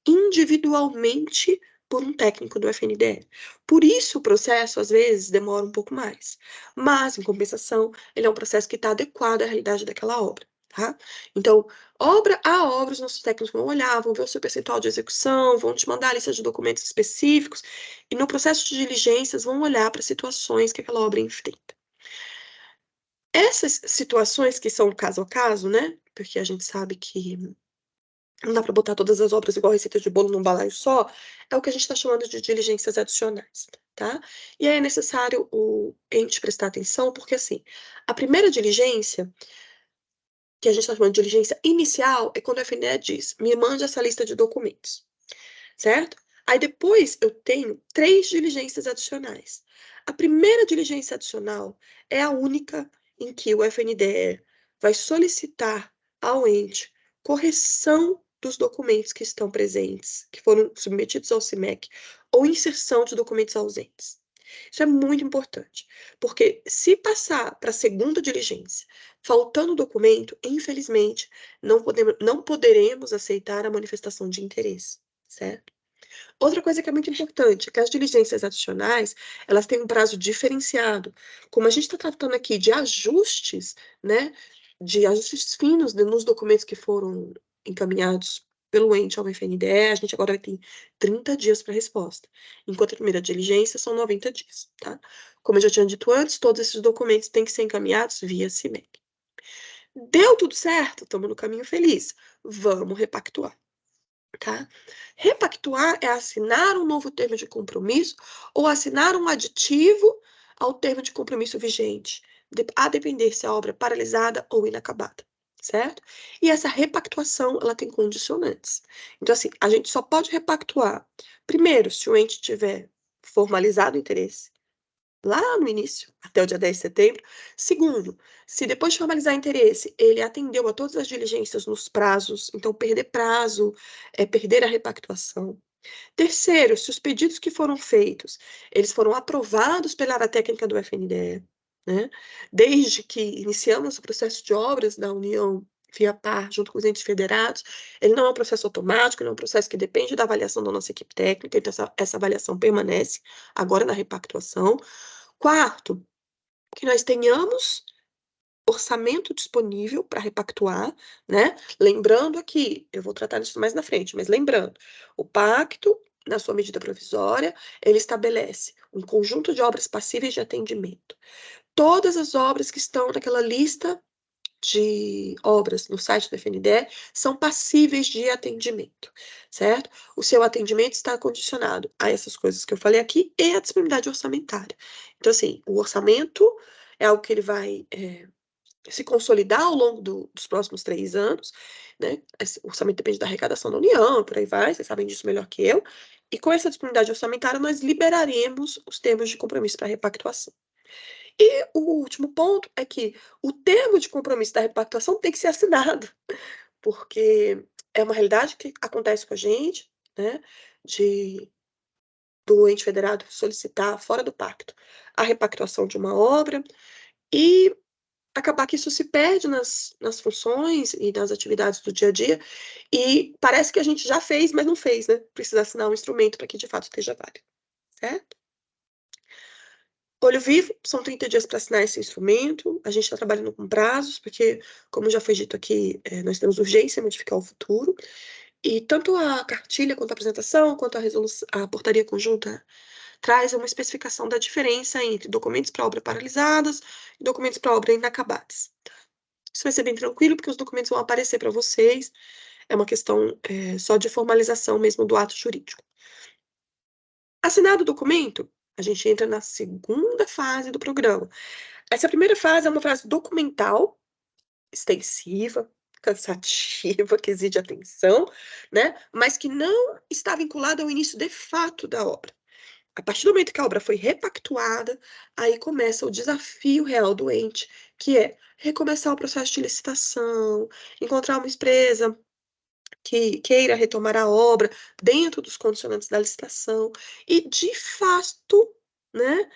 Speaker 1: individualmente por um técnico do FNDE. Por isso, o processo, às vezes, demora um pouco mais. Mas, em compensação, ele é um processo que está adequado à realidade daquela obra, tá? Então, obra a obra, os nossos técnicos vão olhar, vão ver o seu percentual de execução, vão te mandar a lista de documentos específicos, e no processo de diligências vão olhar para situações que aquela obra enfrenta. Essas situações que são caso a caso, né? Porque a gente sabe que não dá para botar todas as obras igual receita de bolo num balaio só, é o que a gente está chamando de diligências adicionais, tá? E aí é necessário o ente prestar atenção, porque assim, a primeira diligência, que a gente está chamando de diligência inicial, é quando a FNDE diz, me mande essa lista de documentos, certo? Aí depois eu tenho 3 diligências adicionais. A primeira diligência adicional é a única em que o FNDE vai solicitar ao ente correção dos documentos que estão presentes, que foram submetidos ao CIMEC, ou inserção de documentos ausentes. Isso é muito importante, porque se passar para a segunda diligência, faltando documento, infelizmente, não poderemos aceitar a manifestação de interesse, certo? Outra coisa que é muito importante é que as diligências adicionais, elas têm um prazo diferenciado. Como a gente está tratando aqui de ajustes, né, de ajustes finos nos documentos que foram encaminhados pelo ente ao FNDE, a gente agora tem 30 dias para resposta, enquanto a primeira diligência são 90 dias, tá? Como eu já tinha dito antes, todos esses documentos têm que ser encaminhados via CIMEC. Deu tudo certo? Estamos no caminho feliz. Vamos repactuar. Tá? Repactuar é assinar um novo termo de compromisso ou assinar um aditivo ao termo de compromisso vigente, a depender se a obra é paralisada ou inacabada, certo? E essa repactuação, ela tem condicionantes. Então, assim, a gente só pode repactuar, primeiro, se o ente tiver formalizado o interesse, lá no início, até o dia 10 de setembro. Segundo, se depois de formalizar interesse, ele atendeu a todas as diligências nos prazos, então perder prazo é perder a repactuação. Terceiro, se os pedidos que foram feitos, eles foram aprovados pela área técnica do FNDE, né? Desde que iniciamos o processo de obras da União via par, junto com os entes federados. Ele não é um processo automático, ele é um processo que depende da avaliação da nossa equipe técnica, então essa avaliação permanece agora na repactuação. Quarto, que nós tenhamos orçamento disponível para repactuar, né? Lembrando aqui, eu vou tratar disso mais na frente, mas lembrando, o pacto, na sua medida provisória, ele estabelece um conjunto de obras passíveis de atendimento. Todas as obras que estão naquela lista de obras no site do FNDE são passíveis de atendimento, certo? O seu atendimento está condicionado a essas coisas que eu falei aqui e a disponibilidade orçamentária. Então, assim, o orçamento é algo que ele vai se consolidar ao longo dos próximos 3 anos, né? O orçamento depende da arrecadação da União, por aí vai, vocês sabem disso melhor que eu. E com essa disponibilidade orçamentária, nós liberaremos os termos de compromisso para repactuação. E o último ponto é que o termo de compromisso da repactuação tem que ser assinado, porque é uma realidade que acontece com a gente, né? Do ente federado solicitar, fora do pacto, a repactuação de uma obra e acabar que isso se perde nas funções e nas atividades do dia a dia, e parece que a gente já fez, mas não fez, né? Precisa assinar um instrumento para que de fato esteja válido, certo? Olho vivo, são 30 dias para assinar esse instrumento. A gente está trabalhando com prazos, porque, como já foi dito aqui, nós temos urgência em modificar o futuro. E tanto a cartilha quanto a apresentação, quanto a portaria conjunta, traz uma especificação da diferença entre documentos para obra paralisadas e documentos para obra inacabadas. Isso vai ser bem tranquilo, porque os documentos vão aparecer para vocês. É uma questão só de formalização mesmo do ato jurídico. Assinado o documento, a gente entra na segunda fase do programa. Essa primeira fase é uma fase documental, extensiva, cansativa, que exige atenção, né? Mas que não está vinculada ao início de fato da obra. A partir do momento que a obra foi repactuada, aí começa o desafio real do ente, que é recomeçar o processo de licitação, encontrar uma empresa que queira retomar a obra dentro dos condicionantes da licitação e, de fato, né,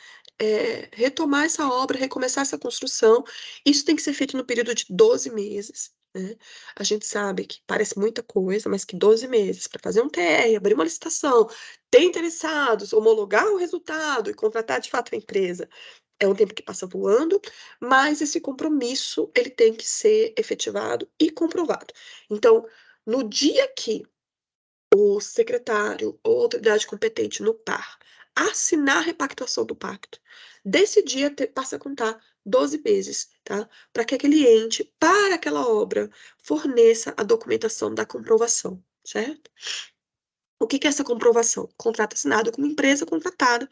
Speaker 1: retomar essa obra, recomeçar essa construção. Isso tem que ser feito no período de 12 meses. Né? A gente sabe que parece muita coisa, mas que 12 meses para fazer um TR, abrir uma licitação, ter interessados, homologar o resultado e contratar de fato a empresa. É um tempo que passa voando, mas esse compromisso ele tem que ser efetivado e comprovado. Então, no dia que o secretário ou autoridade competente no par assinar a repactuação do pacto, desse dia passa a contar 12 meses, tá? Para que aquele ente, para aquela obra, forneça a documentação da comprovação, certo? O que é essa comprovação? Contrato assinado com uma empresa contratada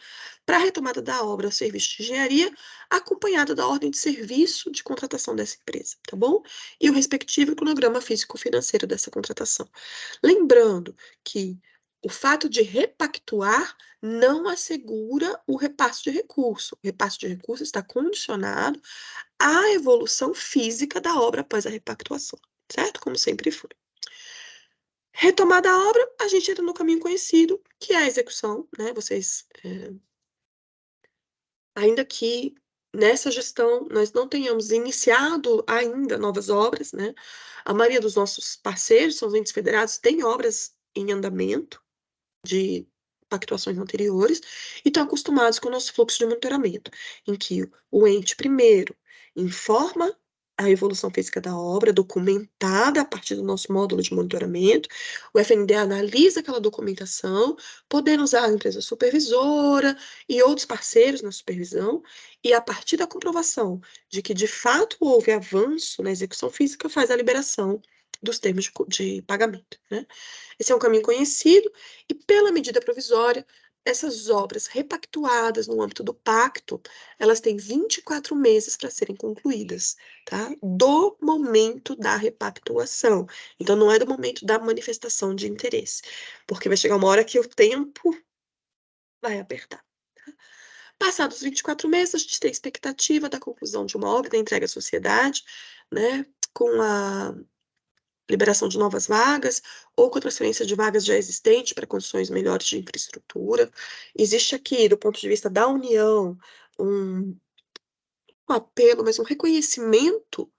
Speaker 1: para a retomada da obra ou serviço de engenharia, acompanhada da ordem de serviço de contratação dessa empresa, tá bom? E o respectivo cronograma físico-financeiro dessa contratação. Lembrando que o fato de repactuar não assegura o repasse de recurso. O repasse de recurso está condicionado à evolução física da obra após a repactuação, certo? Como sempre foi. Retomada a obra, a gente entra no caminho conhecido, que é a execução, né? Vocês, ainda que nessa gestão nós não tenhamos iniciado ainda novas obras, né? A maioria dos nossos parceiros, são os entes federados, tem obras em andamento de pactuações anteriores e estão acostumados com o nosso fluxo de monitoramento, em que o ente primeiro informa a evolução física da obra, documentada a partir do nosso módulo de monitoramento. O FNDE analisa aquela documentação, podendo usar a empresa supervisora e outros parceiros na supervisão, e a partir da comprovação de que de fato houve avanço na execução física, faz a liberação dos termos de pagamento, né? Esse é um caminho conhecido, e pela medida provisória, essas obras repactuadas no âmbito do pacto, elas têm 24 meses para serem concluídas, tá? Do momento da repactuação. Então, não é do momento da manifestação de interesse, porque vai chegar uma hora que o tempo vai apertar. Tá? Passados 24 meses, a gente tem expectativa da conclusão de uma obra, da entrega à sociedade, né? Com a liberação de novas vagas ou com a transferência de vagas já existentes para condições melhores de infraestrutura. Existe aqui, do ponto de vista da União, um apelo, mas um reconhecimento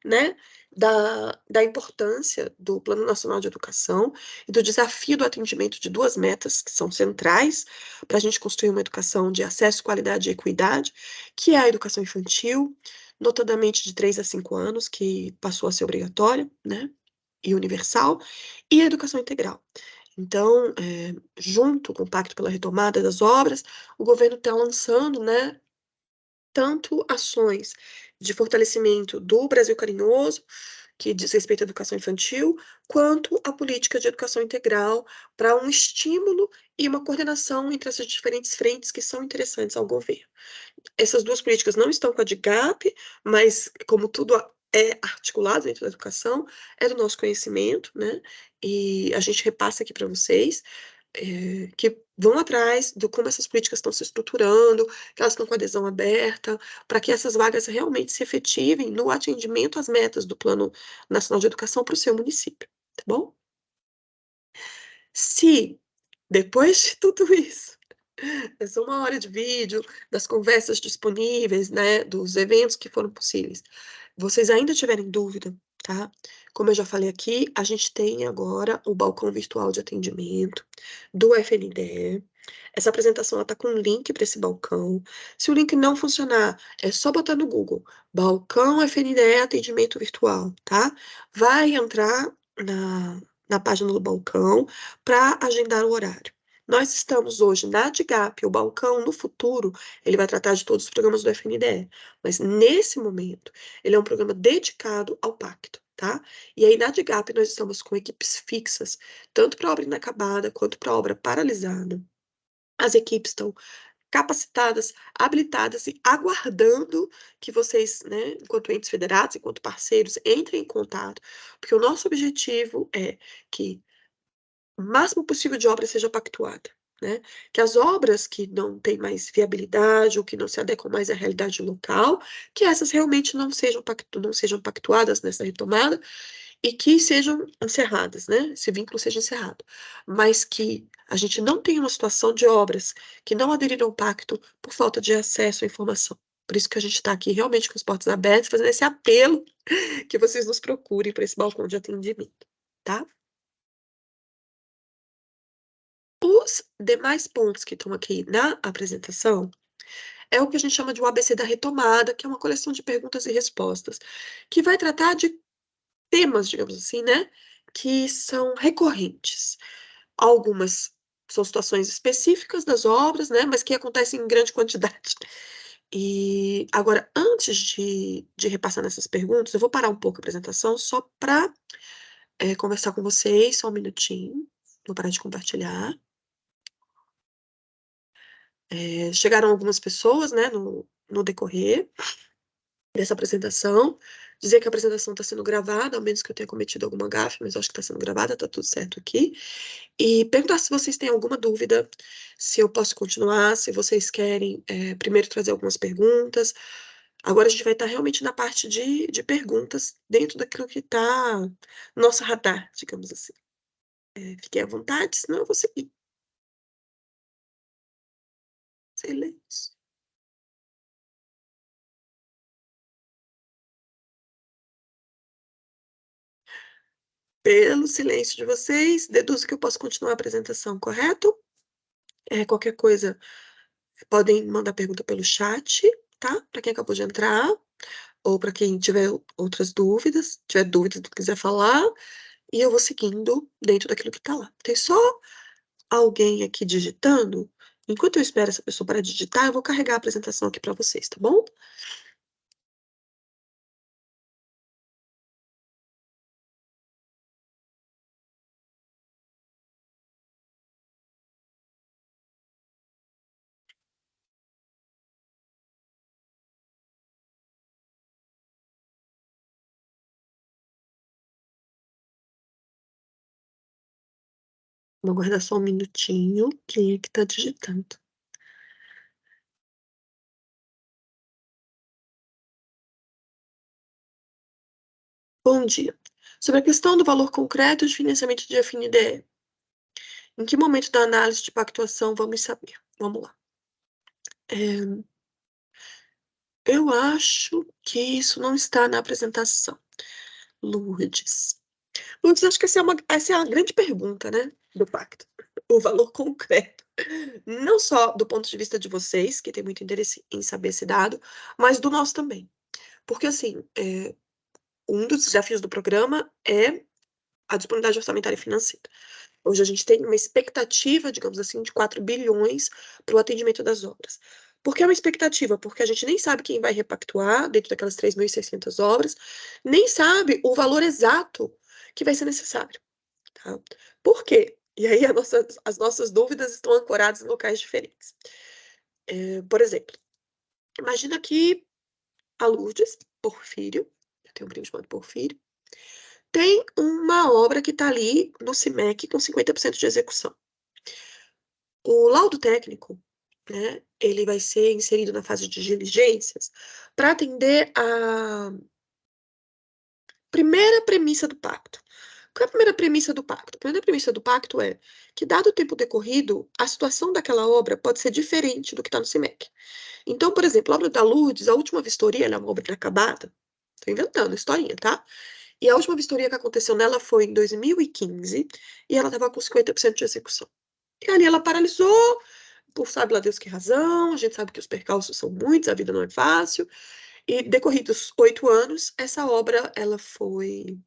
Speaker 1: né, da importância do Plano Nacional de Educação e do desafio do atendimento de duas metas que são centrais para a gente construir uma educação de acesso, qualidade e equidade, que é a educação infantil, notadamente de 3 a 5 anos, que passou a ser obrigatória, né, e universal, e a educação integral. Então, junto com o Pacto pela Retomada das Obras, o governo está lançando, né, tanto ações de fortalecimento do Brasil Carinhoso, que diz respeito à educação infantil, quanto a política de educação integral, para um estímulo e uma coordenação entre essas diferentes frentes que são interessantes ao governo. Essas duas políticas não estão com a DIGAP, mas como tudo é articulado dentro da educação, é do nosso conhecimento, né? E a gente repassa aqui para vocês, que vão atrás de como essas políticas estão se estruturando, que elas estão com adesão aberta, para que essas vagas realmente se efetivem no atendimento às metas do Plano Nacional de Educação para o seu município, tá bom? Se, depois de tudo isso, essa 1 hora de vídeo, das conversas disponíveis, né, dos eventos que foram possíveis, vocês ainda tiverem dúvida, tá? Como eu já falei aqui, a gente tem agora o balcão virtual de atendimento do FNDE. Essa apresentação ela tá com um link para esse balcão. Se o link não funcionar, é só botar no Google, balcão FNDE atendimento virtual, tá? Vai entrar na página do balcão para agendar o horário. Nós estamos hoje na DIGAP, o balcão no futuro, ele vai tratar de todos os programas do FNDE, mas nesse momento, ele é um programa dedicado ao pacto, tá? E aí na DIGAP nós estamos com equipes fixas, tanto para obra inacabada quanto para obra paralisada. As equipes estão capacitadas, habilitadas e aguardando que vocês, né, enquanto entes federados, enquanto parceiros, entrem em contato, porque o nosso objetivo é que o máximo possível de obra seja pactuada, né? Que as obras que não têm mais viabilidade ou que não se adequam mais à realidade local, que essas realmente não sejam pactuadas nessa retomada e que sejam encerradas, né? Esse vínculo seja encerrado. Mas que a gente não tenha uma situação de obras que não aderiram ao pacto por falta de acesso à informação. Por isso que a gente está aqui realmente com as portas abertas, fazendo esse apelo que vocês nos procurem para esse balcão de atendimento, tá? Os demais pontos que estão aqui na apresentação é o que a gente chama de o ABC da retomada, que é uma coleção de perguntas e respostas, que vai tratar de temas, digamos assim, né, que são recorrentes. Algumas são situações específicas das obras, né, mas que acontecem em grande quantidade. E agora, antes de repassar nessas perguntas, eu vou parar um pouco a apresentação só para conversar com vocês, só um minutinho. Vou parar de compartilhar. Chegaram algumas pessoas, né, no decorrer dessa apresentação, dizer que a apresentação está sendo gravada, ao menos que eu tenha cometido alguma gafe, mas eu acho que está sendo gravada, está tudo certo aqui. E perguntar se vocês têm alguma dúvida, se eu posso continuar, se vocês querem primeiro trazer algumas perguntas. Agora a gente vai estar realmente na parte de perguntas, dentro daquilo que está no nosso radar, digamos assim. Fiquem à vontade, senão eu vou seguir. Silêncio. Pelo silêncio de vocês, deduzo que eu posso continuar a apresentação, correto? Qualquer coisa, podem mandar pergunta pelo chat, tá? Para quem acabou de entrar, ou para quem tiver outras dúvidas, tiver dúvidas do que quiser falar, e eu vou seguindo dentro daquilo que está lá. Tem só alguém aqui digitando? Enquanto eu espero essa pessoa para digitar, eu vou carregar a apresentação aqui para vocês, tá bom? Vou aguardar só um minutinho, quem é que está digitando? Bom dia. Sobre a questão do valor concreto de financiamento de FNDE, em que momento da análise de pactuação vamos saber? Vamos lá. Eu acho que isso não está na apresentação. Lourdes. Lourdes, acho que essa é a grande pergunta, né, do pacto. O valor concreto. Não só do ponto de vista de vocês, que tem muito interesse em saber esse dado, mas do nosso também. Porque, assim, um dos desafios do programa é a disponibilidade orçamentária e financeira. Hoje a gente tem uma expectativa, digamos assim, de 4 bilhões para o atendimento das obras. Por que é uma expectativa? Porque a gente nem sabe quem vai repactuar dentro daquelas 3.600 obras, nem sabe o valor exato que vai ser necessário. Tá? Por quê? E aí as nossas dúvidas estão ancoradas em locais diferentes. Por exemplo, imagina que a Lourdes Porfírio, eu tenho um primo chamado Porfírio, tem uma obra que está ali no CIMEC com 50% de execução. O laudo técnico, né, ele vai ser inserido na fase de diligências para atender a primeira premissa do pacto. Qual é a primeira premissa do pacto? A primeira premissa do pacto é que, dado o tempo decorrido, a situação daquela obra pode ser diferente do que está no CIMEC. Então, por exemplo, a obra da Lourdes, a última vistoria, ela é uma obra inacabada. Estou inventando, historinha, tá? E a última vistoria que aconteceu nela foi em 2015 e ela estava com 50% de execução. E ali ela paralisou, por sabe lá Deus que razão, a gente sabe que os percalços são muitos, a vida não é fácil. E decorridos 8 anos, essa obra ela foi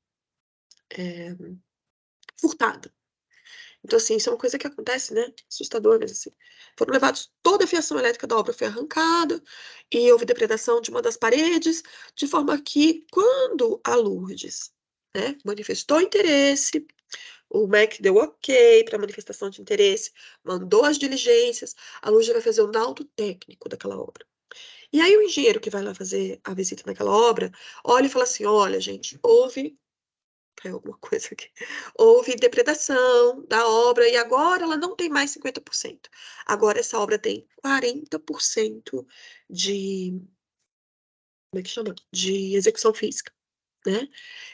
Speaker 1: furtada. Então, assim, isso é uma coisa que acontece, né? Assustador, mas assim. Foram levados, toda a fiação elétrica da obra foi arrancada e houve depredação de uma das paredes, de forma que, quando a Lourdes, né, manifestou interesse, o MEC deu ok para manifestação de interesse, mandou as diligências, a Lourdes vai fazer o laudo técnico daquela obra. E aí o engenheiro que vai lá fazer a visita naquela obra, olha e fala assim, olha, gente, houve alguma coisa aqui. Houve depredação da obra e agora ela não tem mais 50%. Agora essa obra tem 40% de, como é que chama? De execução física, né?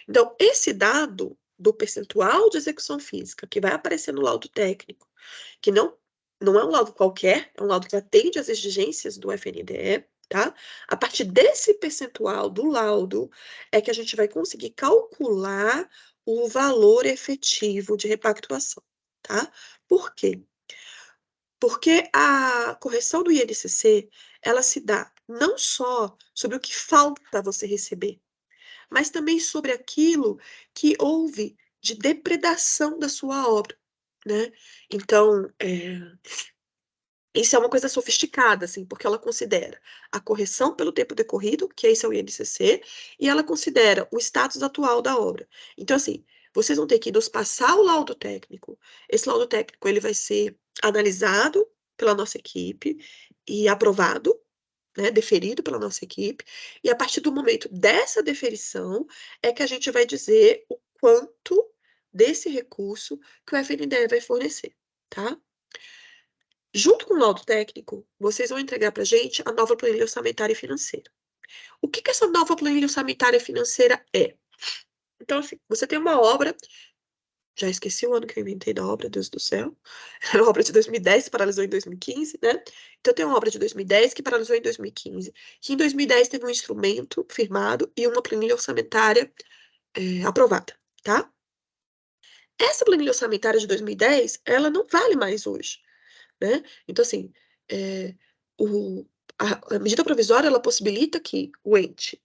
Speaker 1: Então, esse dado do percentual de execução física que vai aparecer no laudo técnico, que não é um laudo qualquer, é um laudo que atende às exigências do FNDE, tá? A partir desse percentual do laudo é que a gente vai conseguir calcular o valor efetivo de repactuação, tá? Por quê? Porque a correção do INCC, ela se dá não só sobre o que falta você receber, mas também sobre aquilo que houve de depredação da sua obra, né? Então, isso é uma coisa sofisticada, assim, porque ela considera a correção pelo tempo decorrido, que esse é o INCC, e ela considera o status atual da obra. Então, assim, vocês vão ter que nos passar o laudo técnico. Esse laudo técnico, ele vai ser analisado pela nossa equipe e aprovado, né, deferido pela nossa equipe, e a partir do momento dessa deferição é que a gente vai dizer o quanto desse recurso que o FNDE vai fornecer, tá? Junto com o laudo técnico, vocês vão entregar para a gente a nova planilha orçamentária e financeira. O que essa nova planilha orçamentária e financeira é? Então, assim, você tem uma obra, já esqueci o ano que eu inventei da obra, Deus do céu, era uma obra de 2010, que paralisou em 2015, né? Então, tem uma obra de 2010 que paralisou em 2015, que em 2010 teve um instrumento firmado e uma planilha orçamentária aprovada, tá? Essa planilha orçamentária de 2010, ela não vale mais hoje, né? Então, assim, é, o, a medida provisória, ela possibilita que o ente,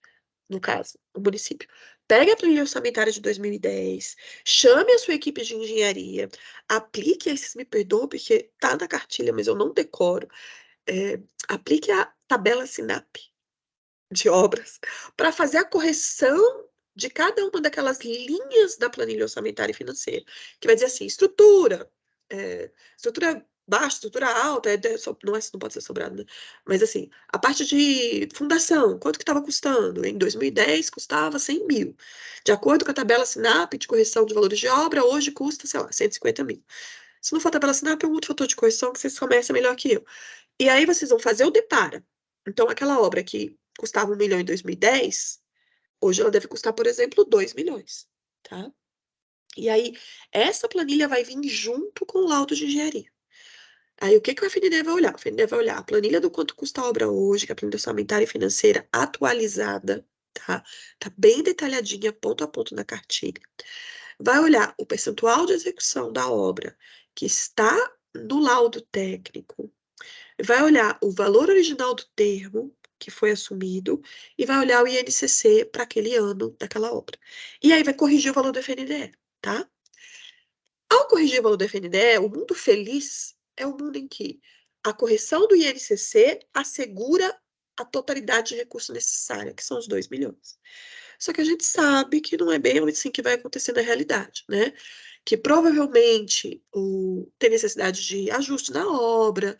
Speaker 1: no caso, o município, pegue a planilha orçamentária de 2010, chame a sua equipe de engenharia, aplique, aí vocês me perdoam, porque tá na cartilha, mas eu não decoro, aplique a tabela SINAP de obras para fazer a correção de cada uma daquelas linhas da planilha orçamentária e financeira, que vai dizer assim, estrutura baixa, estrutura alta, não pode ser sobrado, né? Mas assim, a parte de fundação, quanto que estava custando? Em 2010 custava 100 mil. De acordo com a tabela SINAP de correção de valores de obra, hoje custa, sei lá, 150 mil. Se não for a tabela SINAP, é um outro fator de correção que vocês conhecem melhor que eu. E aí vocês vão fazer o depara. Então, aquela obra que custava 1 milhão em 2010, hoje ela deve custar, por exemplo, 2 milhões, tá? E aí, essa planilha vai vir junto com o laudo de engenharia. Aí, o que o FNDE vai olhar? O FNDE vai olhar a planilha do quanto custa a obra hoje, que é a planilha orçamentária e financeira atualizada, tá? Tá bem detalhadinha, ponto a ponto na cartilha. Vai olhar o percentual de execução da obra que está no laudo técnico, vai olhar o valor original do termo que foi assumido e vai olhar o INCC para aquele ano daquela obra. E aí vai corrigir o valor do FNDE, tá? Ao corrigir o valor do FNDE, o mundo feliz é o mundo em que a correção do INCC assegura a totalidade de recurso necessária, que são os 2 milhões. Só que a gente sabe que não é bem assim que vai acontecer na realidade, né? Que provavelmente tem necessidade de ajuste na obra,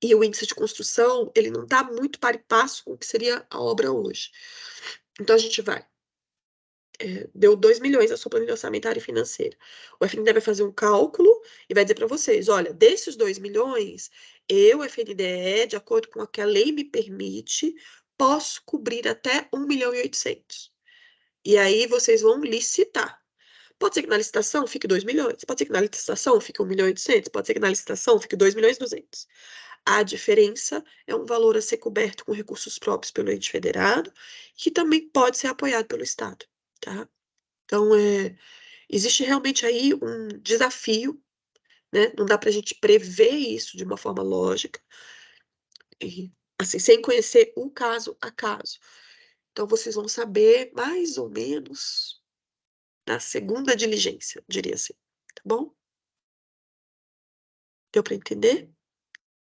Speaker 1: e o índice de construção, ele não está muito par e passo com o que seria a obra hoje. Então, a gente deu 2 milhões a sua planilha orçamentária e financeira. O FNDE vai fazer um cálculo e vai dizer para vocês, olha, desses 2 milhões, eu, FNDE, de acordo com o que a lei me permite, posso cobrir até 1 milhão e 800. E aí vocês vão licitar. Pode ser que na licitação fique 2 milhões, pode ser que na licitação fique 1 milhão e 800, pode ser que na licitação fique 2 milhões e 200. A diferença é um valor a ser coberto com recursos próprios pelo ente federado, que também pode ser apoiado pelo Estado, tá? Então, existe realmente aí um desafio, né? Não dá para a gente prever isso de uma forma lógica, e, assim, sem conhecer o caso a caso. Então, vocês vão saber mais ou menos na segunda diligência, diria assim, tá bom? Deu para entender?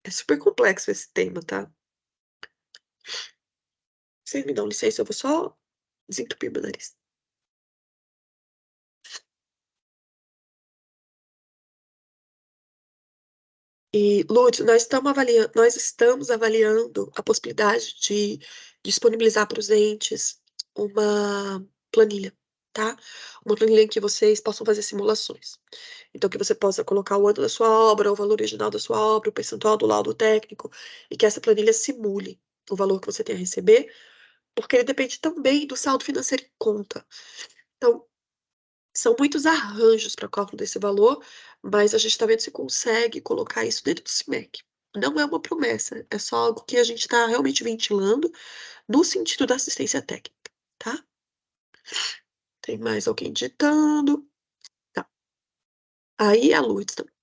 Speaker 1: É super complexo esse tema, tá? Vocês me dão licença, eu vou só desentupir meu nariz. E, Lúcio, nós estamos avaliando a possibilidade de disponibilizar para os entes uma planilha, tá? Uma planilha em que vocês possam fazer simulações. Então, que você possa colocar o ano da sua obra, o valor original da sua obra, o percentual do laudo técnico, e que essa planilha simule o valor que você tem a receber, porque ele depende também do saldo financeiro em conta. Então, são muitos arranjos para cálculo desse valor, mas a gente está vendo se consegue colocar isso dentro do CIMEC. Não é uma promessa, é só algo que a gente está realmente ventilando no sentido da assistência técnica, tá? Tem mais alguém digitando? Tá. Aí a Lourdes também.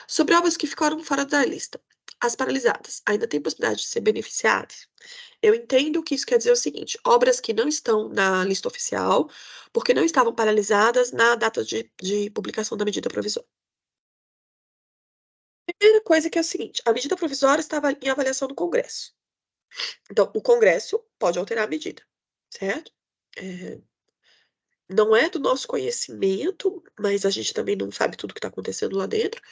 Speaker 1: Sobre obras que ficaram fora da lista, as paralisadas ainda têm possibilidade de ser beneficiadas? Eu entendo que isso quer dizer o seguinte: obras que não estão na lista oficial, porque não estavam paralisadas na data de publicação da medida provisória. Primeira coisa que é o seguinte: a medida provisória estava em avaliação do Congresso. Então, o Congresso pode alterar a medida, certo? É, não é do nosso conhecimento, mas a gente também não sabe tudo que está acontecendo lá dentro,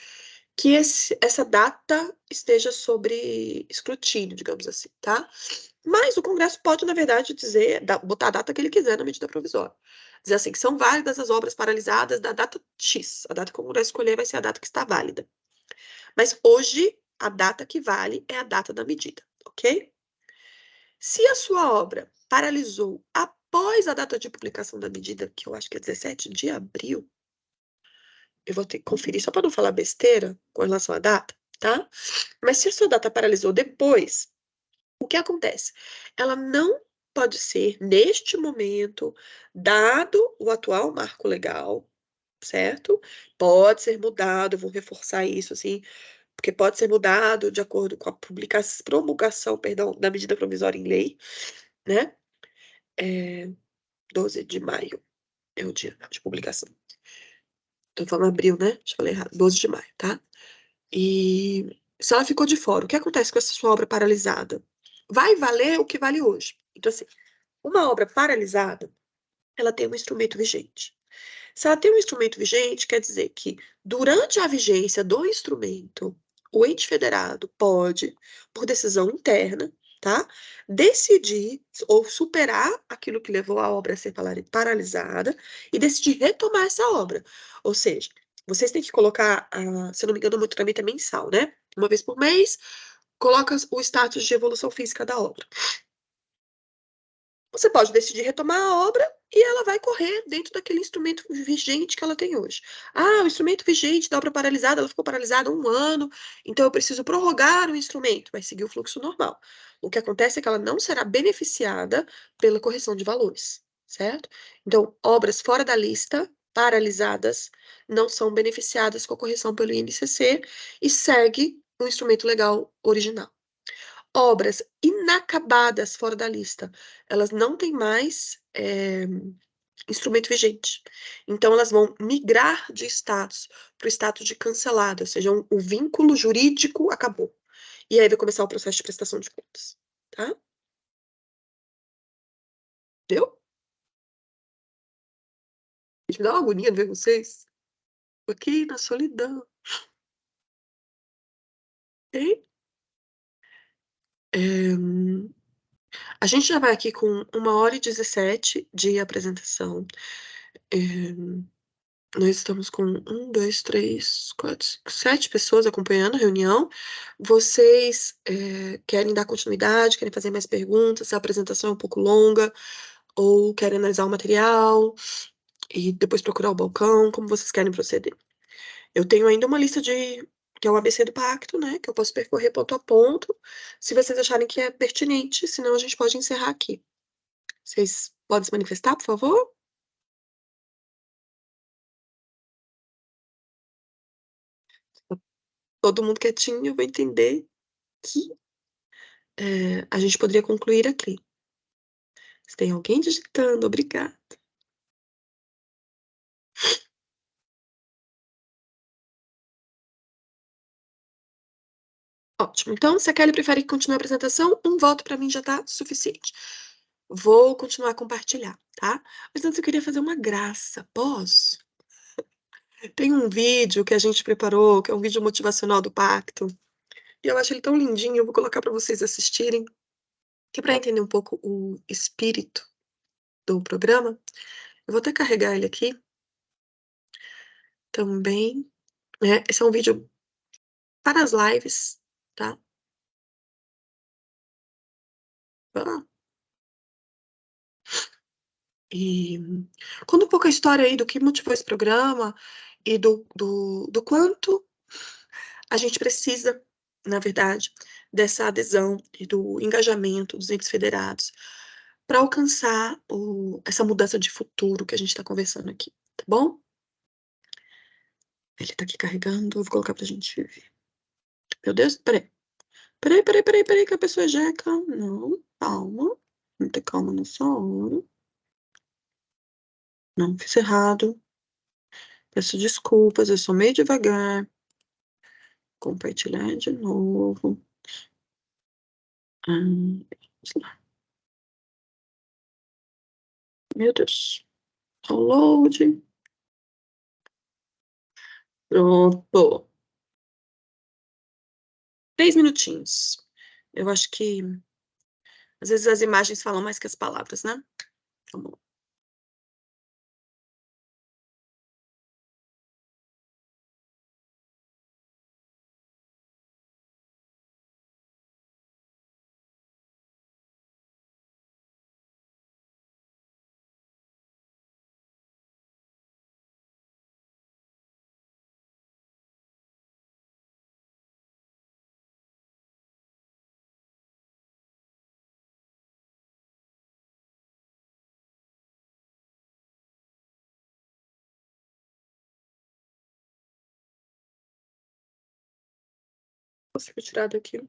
Speaker 1: que essa data esteja sobre escrutínio, digamos assim, tá? Mas o Congresso pode, na verdade, botar a data que ele quiser na medida provisória. Dizer assim, que são válidas as obras paralisadas da data X. A data que o Congresso escolher vai ser a data que está válida. Mas hoje, a data que vale é a data da medida, ok? Se a sua obra paralisou após a data de publicação da medida, que eu acho que é 17 de abril, eu vou ter que conferir só para não falar besteira com relação à data, tá? Mas se a sua data paralisou depois, o que acontece? Ela não pode ser, neste momento, dado o atual marco legal, certo? Pode ser mudado, eu vou reforçar isso, assim, porque pode ser mudado de acordo com a promulgação, perdão, da medida provisória em lei, né? 12 de maio é o dia de publicação. Tô falando abril, né? Deixa eu falar errado. 12 de maio, tá? E se ela ficou de fora, o que acontece com essa sua obra paralisada? Vai valer o que vale hoje. Então, assim, uma obra paralisada, ela tem um instrumento vigente. Se ela tem um instrumento vigente, quer dizer que, durante a vigência do instrumento, o ente federado pode, por decisão interna, tá, decidir ou superar aquilo que levou a obra a ser paralisada e decidir retomar essa obra. Ou seja, vocês têm que colocar, se eu não me engano, o monitoramento é mensal, né? Uma vez por mês, coloca o status de evolução física da obra. você pode decidir retomar a obra e ela vai correr dentro daquele instrumento vigente que ela tem hoje. Ah, o instrumento vigente da obra paralisada, ela ficou paralisada 1 ano, então eu preciso prorrogar o instrumento. Vai seguir o fluxo normal. O que acontece é que ela não será beneficiada pela correção de valores, certo? Então, obras fora da lista, paralisadas, não são beneficiadas com a correção pelo INCC e segue o instrumento legal original. Obras inacabadas fora da lista, elas não têm mais instrumento vigente. Então, elas vão migrar de status para o status de cancelado, ou seja, o vínculo jurídico acabou. E aí vai começar o processo de prestação de contas, tá? Deu? Gente, me dá uma agonia de ver vocês aqui na solidão, ok? A gente já vai aqui com 1h17 de apresentação. É, Nós estamos com 7 pessoas acompanhando a reunião. Vocês querem dar continuidade, querem fazer mais perguntas, se a apresentação é um pouco longa, ou querem analisar o material e depois procurar o balcão, como vocês querem proceder? Eu tenho ainda uma lista que é o ABC do pacto, né? Que eu posso percorrer ponto a ponto, se vocês acharem que é pertinente, senão a gente pode encerrar aqui. Vocês podem se manifestar, por favor? Todo mundo quietinho, eu vou entender que a gente poderia concluir aqui. Se tem alguém digitando, obrigada. Ótimo. Então, se a Kelly prefere que continue a apresentação, um voto para mim já está suficiente. Vou continuar a compartilhar, tá? Mas antes eu queria fazer uma graça. Posso? Tem um vídeo que a gente preparou, que é um vídeo motivacional do pacto. E eu acho ele tão lindinho, eu vou colocar para vocês assistirem, que é para entender um pouco o espírito do programa. Eu vou até carregar ele aqui também, né? Esse é um vídeo para as lives, tá? Ah, e conta um pouco a história aí do que motivou esse programa e do quanto a gente precisa, na verdade, dessa adesão e do engajamento dos entes federados para alcançar essa mudança de futuro que a gente está conversando aqui, tá bom? Ele tá aqui carregando, eu vou colocar pra gente ver. Meu Deus, peraí. Peraí, que a pessoa já é calma. Não, calma. Não ter calma nessa hora. Não, fiz errado. Peço desculpas, eu sou meio devagar. Compartilhar de novo. Vamos lá. Meu Deus. Download. Pronto. 3 minutinhos. Eu acho que às vezes as imagens falam mais que as palavras, né? Vamos lá. Consigo tirar daqui.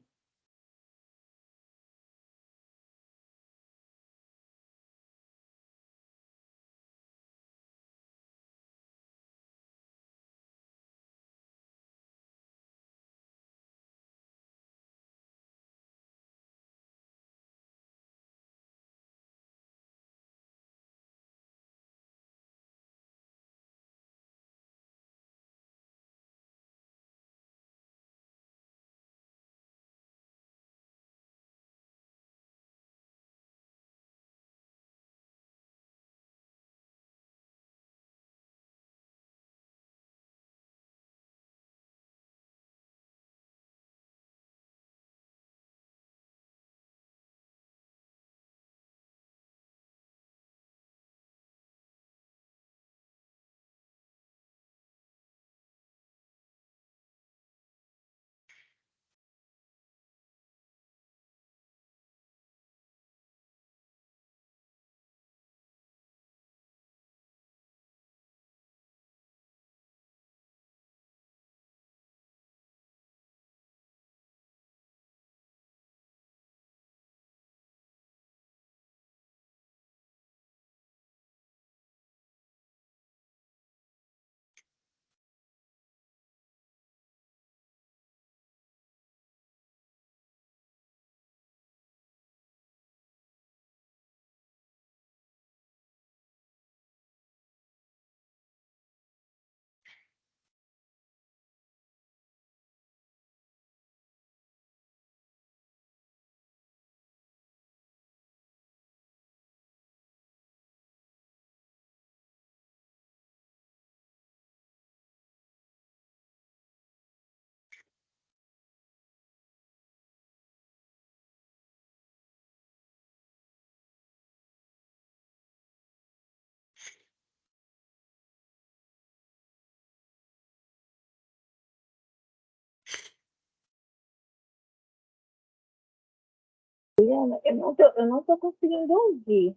Speaker 2: Eliana, eu não tô conseguindo ouvir.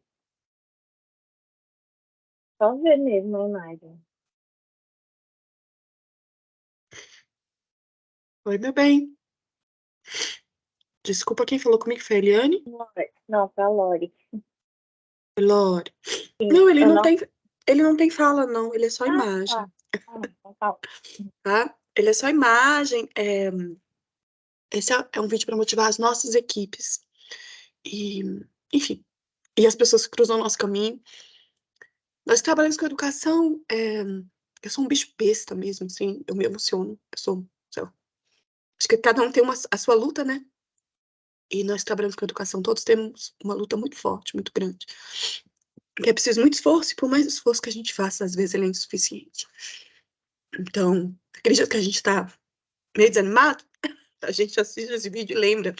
Speaker 2: Só ver mesmo a imagem.
Speaker 1: Oi, meu bem. Desculpa, quem falou comigo foi a Eliane?
Speaker 2: Não, pra Lori.
Speaker 1: Lore.
Speaker 2: Sim,
Speaker 1: Não,
Speaker 2: eu não.
Speaker 1: ele não tem fala, não. Ele é só
Speaker 2: Ah, tá.
Speaker 1: imagem,
Speaker 2: Então tá.
Speaker 1: tá? Ele é só imagem. Esse é um vídeo para motivar as nossas equipes. E, enfim, e as pessoas que cruzam o nosso caminho. Nós trabalhamos com educação. Eu sou um bicho besta mesmo, assim. Eu me emociono. Eu sou, sei lá. Acho que cada um tem a sua luta, né? E nós trabalhamos com educação, todos temos uma luta muito forte, muito grande. Porque é preciso muito esforço, e por mais esforço que a gente faça, às vezes ele é insuficiente. Então, acredito que a gente está meio desanimado, a gente assiste esse vídeo e lembra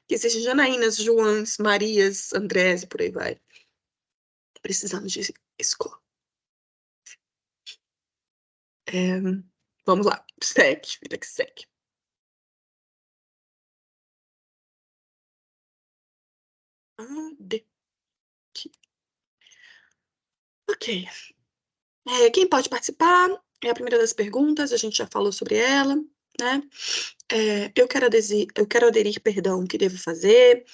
Speaker 1: que existem Janaínas, Joãs, Marias, Andrés e por aí vai. Precisamos de escola. Vamos lá, segue, vida que segue. Aqui. Ok. Quem pode participar? É a primeira das perguntas, a gente já falou sobre ela, né? Eu quero aderir, perdão, o que devo fazer?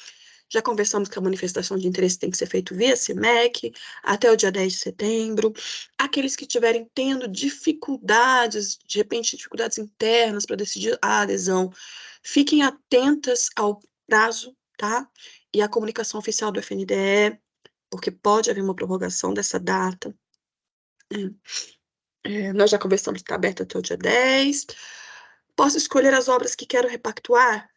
Speaker 1: Já conversamos que a manifestação de interesse tem que ser feita via CIMEC até o dia 10 de setembro. Aqueles que estiverem tendo dificuldades, de repente dificuldades internas para decidir a adesão, fiquem atentas ao prazo, tá? E à comunicação oficial do FNDE, porque pode haver uma prorrogação dessa data. Nós já conversamos que está aberto até o dia 10. Posso escolher as obras que quero repactuar?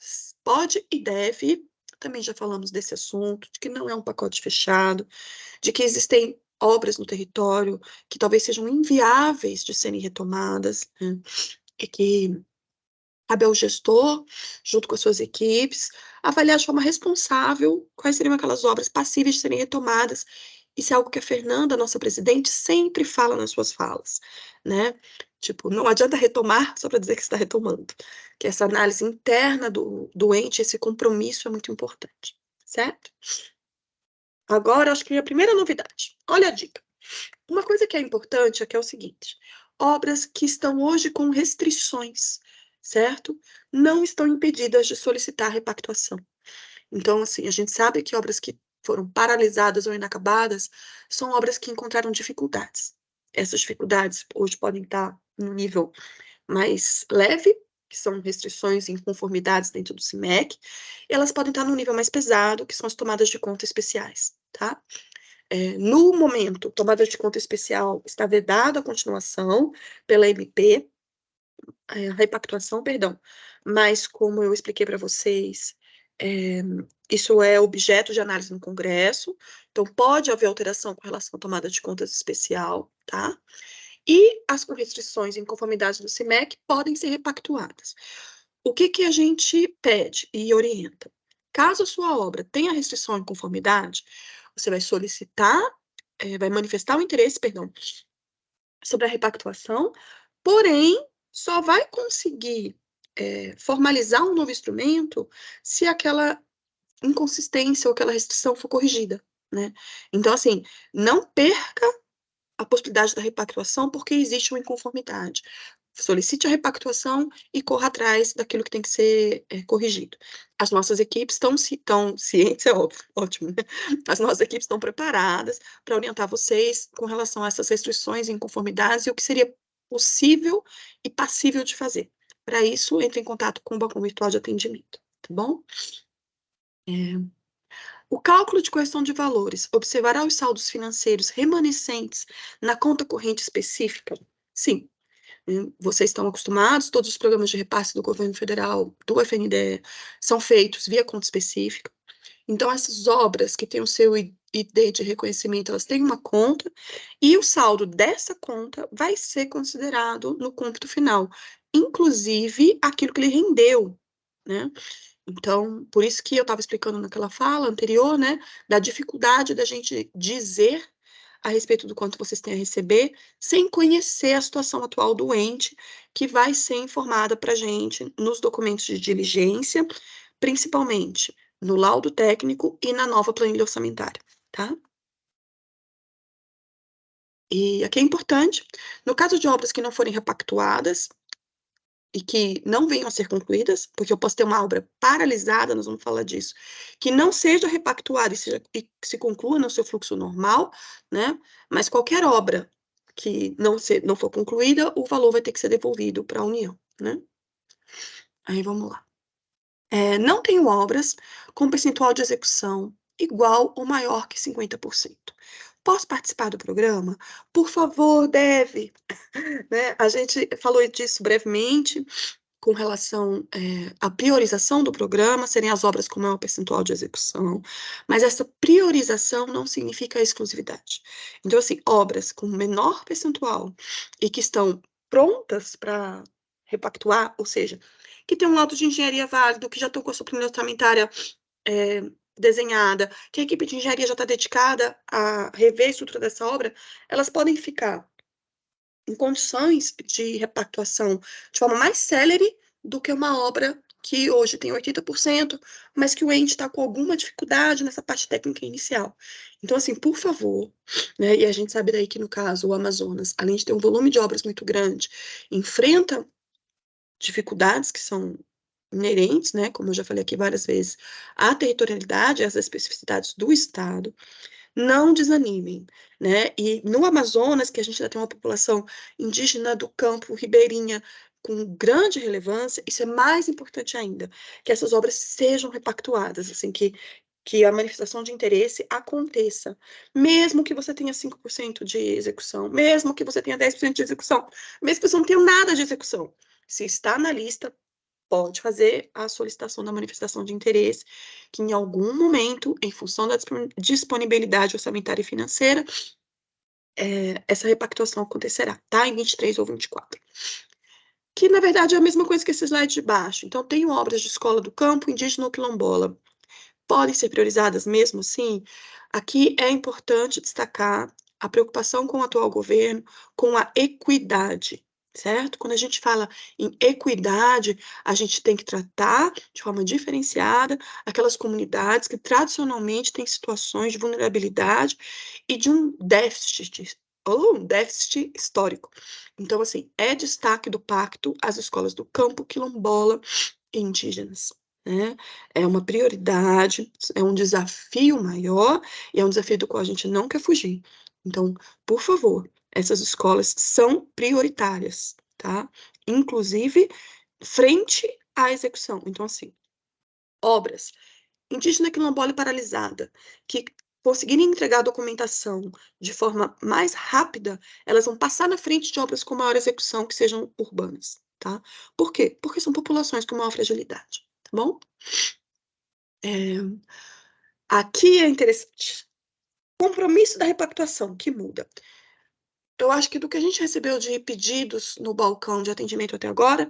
Speaker 1: Pode e deve. Também já falamos desse assunto, de que não é um pacote fechado, de que existem obras no território que talvez sejam inviáveis de serem retomadas, né? E que cabe ao gestor, junto com as suas equipes, avaliar de forma responsável quais seriam aquelas obras passíveis de serem retomadas. Isso é algo que a Fernanda, nossa presidente, sempre fala nas suas falas, né? Tipo, não adianta retomar só para dizer que está retomando. Que essa análise interna do ente, esse compromisso é muito importante, certo? Agora, acho que a primeira novidade. Olha a dica. Uma coisa que é importante é que é o seguinte: obras que estão hoje com restrições, certo? Não estão impedidas de solicitar repactuação. Então, assim, a gente sabe que obras que foram paralisadas ou inacabadas são obras que encontraram dificuldades. Essas dificuldades hoje podem estar no nível mais leve, que são restrições e inconformidades dentro do CIMEC, e elas podem estar no nível mais pesado, que são as tomadas de conta especiais, tá? No momento, tomada de conta especial está vedada a continuação pela MP, a repactuação, perdão, mas como eu expliquei para vocês, isso é objeto de análise no Congresso, então pode haver alteração com relação à tomada de contas especial, tá? E as com restrições e inconformidades do CIMEC podem ser repactuadas. O que que a gente pede e orienta? Caso a sua obra tenha restrição e inconformidade, você vai solicitar, vai manifestar o interesse, perdão, sobre a repactuação, porém, só vai conseguir formalizar um novo instrumento se aquela inconsistência ou aquela restrição for corrigida, né? Então, assim, não perca a possibilidade da repactuação porque existe uma inconformidade. Solicite a repactuação e corra atrás daquilo que tem que ser corrigido. As nossas equipes estão cientes, é óbvio, ótimo, né? As nossas equipes estão preparadas para orientar vocês com relação a essas restrições e inconformidades e o que seria possível e passível de fazer. Para isso, entre em contato com o balcão virtual de atendimento, tá bom? O cálculo de correção de valores observará os saldos financeiros remanescentes na conta corrente específica? Sim. Vocês estão acostumados, todos os programas de repasse do governo federal, do FNDE, são feitos via conta específica. Então, essas obras que têm o seu ID de reconhecimento, elas têm uma conta, e o saldo dessa conta vai ser considerado no cômputo final, inclusive aquilo que ele rendeu, né? Então, por isso que eu estava explicando naquela fala anterior, né, da dificuldade da gente dizer a respeito do quanto vocês têm a receber, sem conhecer a situação atual do ente, que vai ser informada para a gente nos documentos de diligência, principalmente no laudo técnico e na nova planilha orçamentária, tá? E aqui é importante, no caso de obras que não forem repactuadas e que não venham a ser concluídas, porque eu posso ter uma obra paralisada, nós vamos falar disso, que não seja repactuada e que se conclua no seu fluxo normal, né? Mas qualquer obra que não for concluída, o valor vai ter que ser devolvido para a União, né? Aí vamos lá. Não tenho obras com percentual de execução igual ou maior que 50%. Posso participar do programa? Por favor, deve. Né? A gente falou disso brevemente com relação à priorização do programa, serem as obras com maior percentual de execução, mas essa priorização não significa exclusividade. Então, assim, obras com menor percentual e que estão prontas para repactuar, ou seja, que tem um laudo de engenharia válido, que já estão com a sua planilha orçamentária desenhada, que a equipe de engenharia já está dedicada a rever a estrutura dessa obra, elas podem ficar em condições de repactuação de forma mais célere do que uma obra que hoje tem 80%, mas que o ente está com alguma dificuldade nessa parte técnica inicial. Então, assim, por favor, né, e a gente sabe daí que, no caso, o Amazonas, além de ter um volume de obras muito grande, enfrenta dificuldades que são inerentes, né, como eu já falei aqui várias vezes, à territorialidade, às especificidades do Estado, não desanimem, né? E no Amazonas, que a gente ainda tem uma população indígena do campo ribeirinha com grande relevância, isso é mais importante ainda, que essas obras sejam repactuadas, assim, que a manifestação de interesse aconteça, mesmo que você tenha 5% de execução, mesmo que você tenha 10% de execução, mesmo que você não tenha nada de execução. Se está na lista, pode fazer a solicitação da manifestação de interesse, que em algum momento, em função da disponibilidade orçamentária e financeira, essa repactuação acontecerá, tá? Em 23 ou 24. Que, na verdade, é a mesma coisa que esse slide de baixo. Então, tenho obras de escola do campo, indígena ou quilombola. Podem ser priorizadas mesmo assim? Aqui é importante destacar a preocupação com o atual governo, com a equidade, certo? Quando a gente fala em equidade, a gente tem que tratar de forma diferenciada aquelas comunidades que tradicionalmente têm situações de vulnerabilidade e de um déficit, ou um déficit histórico. Então, assim, é destaque do pacto as escolas do campo, quilombola e indígenas, né? É uma prioridade, é um desafio maior e é um desafio do qual a gente não quer fugir. Então, por favor, essas escolas são prioritárias, tá? Inclusive, frente à execução. Então, assim, obras indígena quilombola e paralisada, que conseguirem entregar a documentação de forma mais rápida, elas vão passar na frente de obras com maior execução que sejam urbanas, tá? Por quê? Porque são populações com maior fragilidade, tá bom? Aqui é interessante. Compromisso da repactuação, que muda. Eu acho que do que a gente recebeu de pedidos no balcão de atendimento até agora,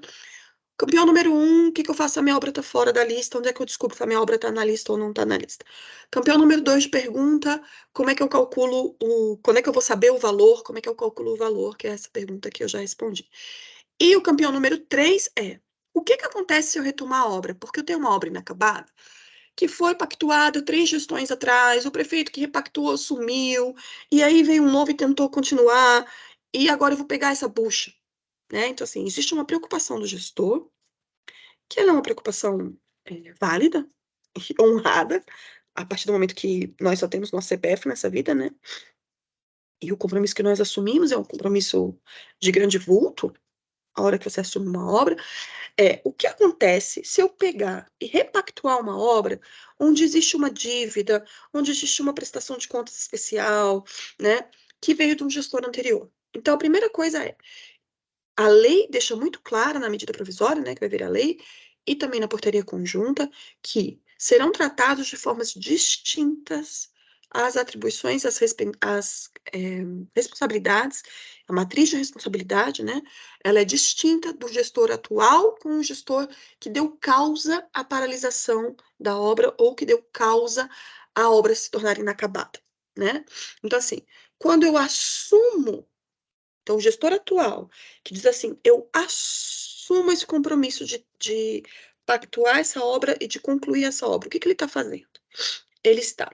Speaker 1: campeão número 1, o que eu faço se a minha obra está fora da lista? Onde é que eu descubro se a minha obra está na lista ou não está na lista? Campeão número 2 pergunta como é que eu calculo quando é que eu vou saber o valor, como é que eu calculo o valor, que é essa pergunta que eu já respondi. E o campeão número 3 é o que acontece se eu retomar a obra? Porque eu tenho uma obra inacabada que foi pactuada 3 gestões atrás, o prefeito que repactuou sumiu, e aí veio um novo e tentou continuar, e agora eu vou pegar essa bucha, né? Então, assim, existe uma preocupação do gestor, que ela é uma preocupação válida e honrada, a partir do momento que nós só temos nosso CPF nessa vida, né? E o compromisso que nós assumimos é um compromisso de grande vulto, a hora que você assume uma obra, o que acontece se eu pegar e repactuar uma obra onde existe uma dívida, onde existe uma prestação de contas especial, né, que veio de um gestor anterior. Então, a primeira coisa a lei deixa muito clara na medida provisória, né, que vai virar lei, e também na portaria conjunta, que serão tratados de formas distintas as atribuições, as responsabilidades, a matriz de responsabilidade, né, ela é distinta do gestor atual com o gestor que deu causa à paralisação da obra ou que deu causa à obra se tornar inacabada, né? Então, assim, quando eu assumo então, o gestor atual, que diz assim, eu assumo esse compromisso de pactuar essa obra e de concluir essa obra. O que ele está fazendo? Ele está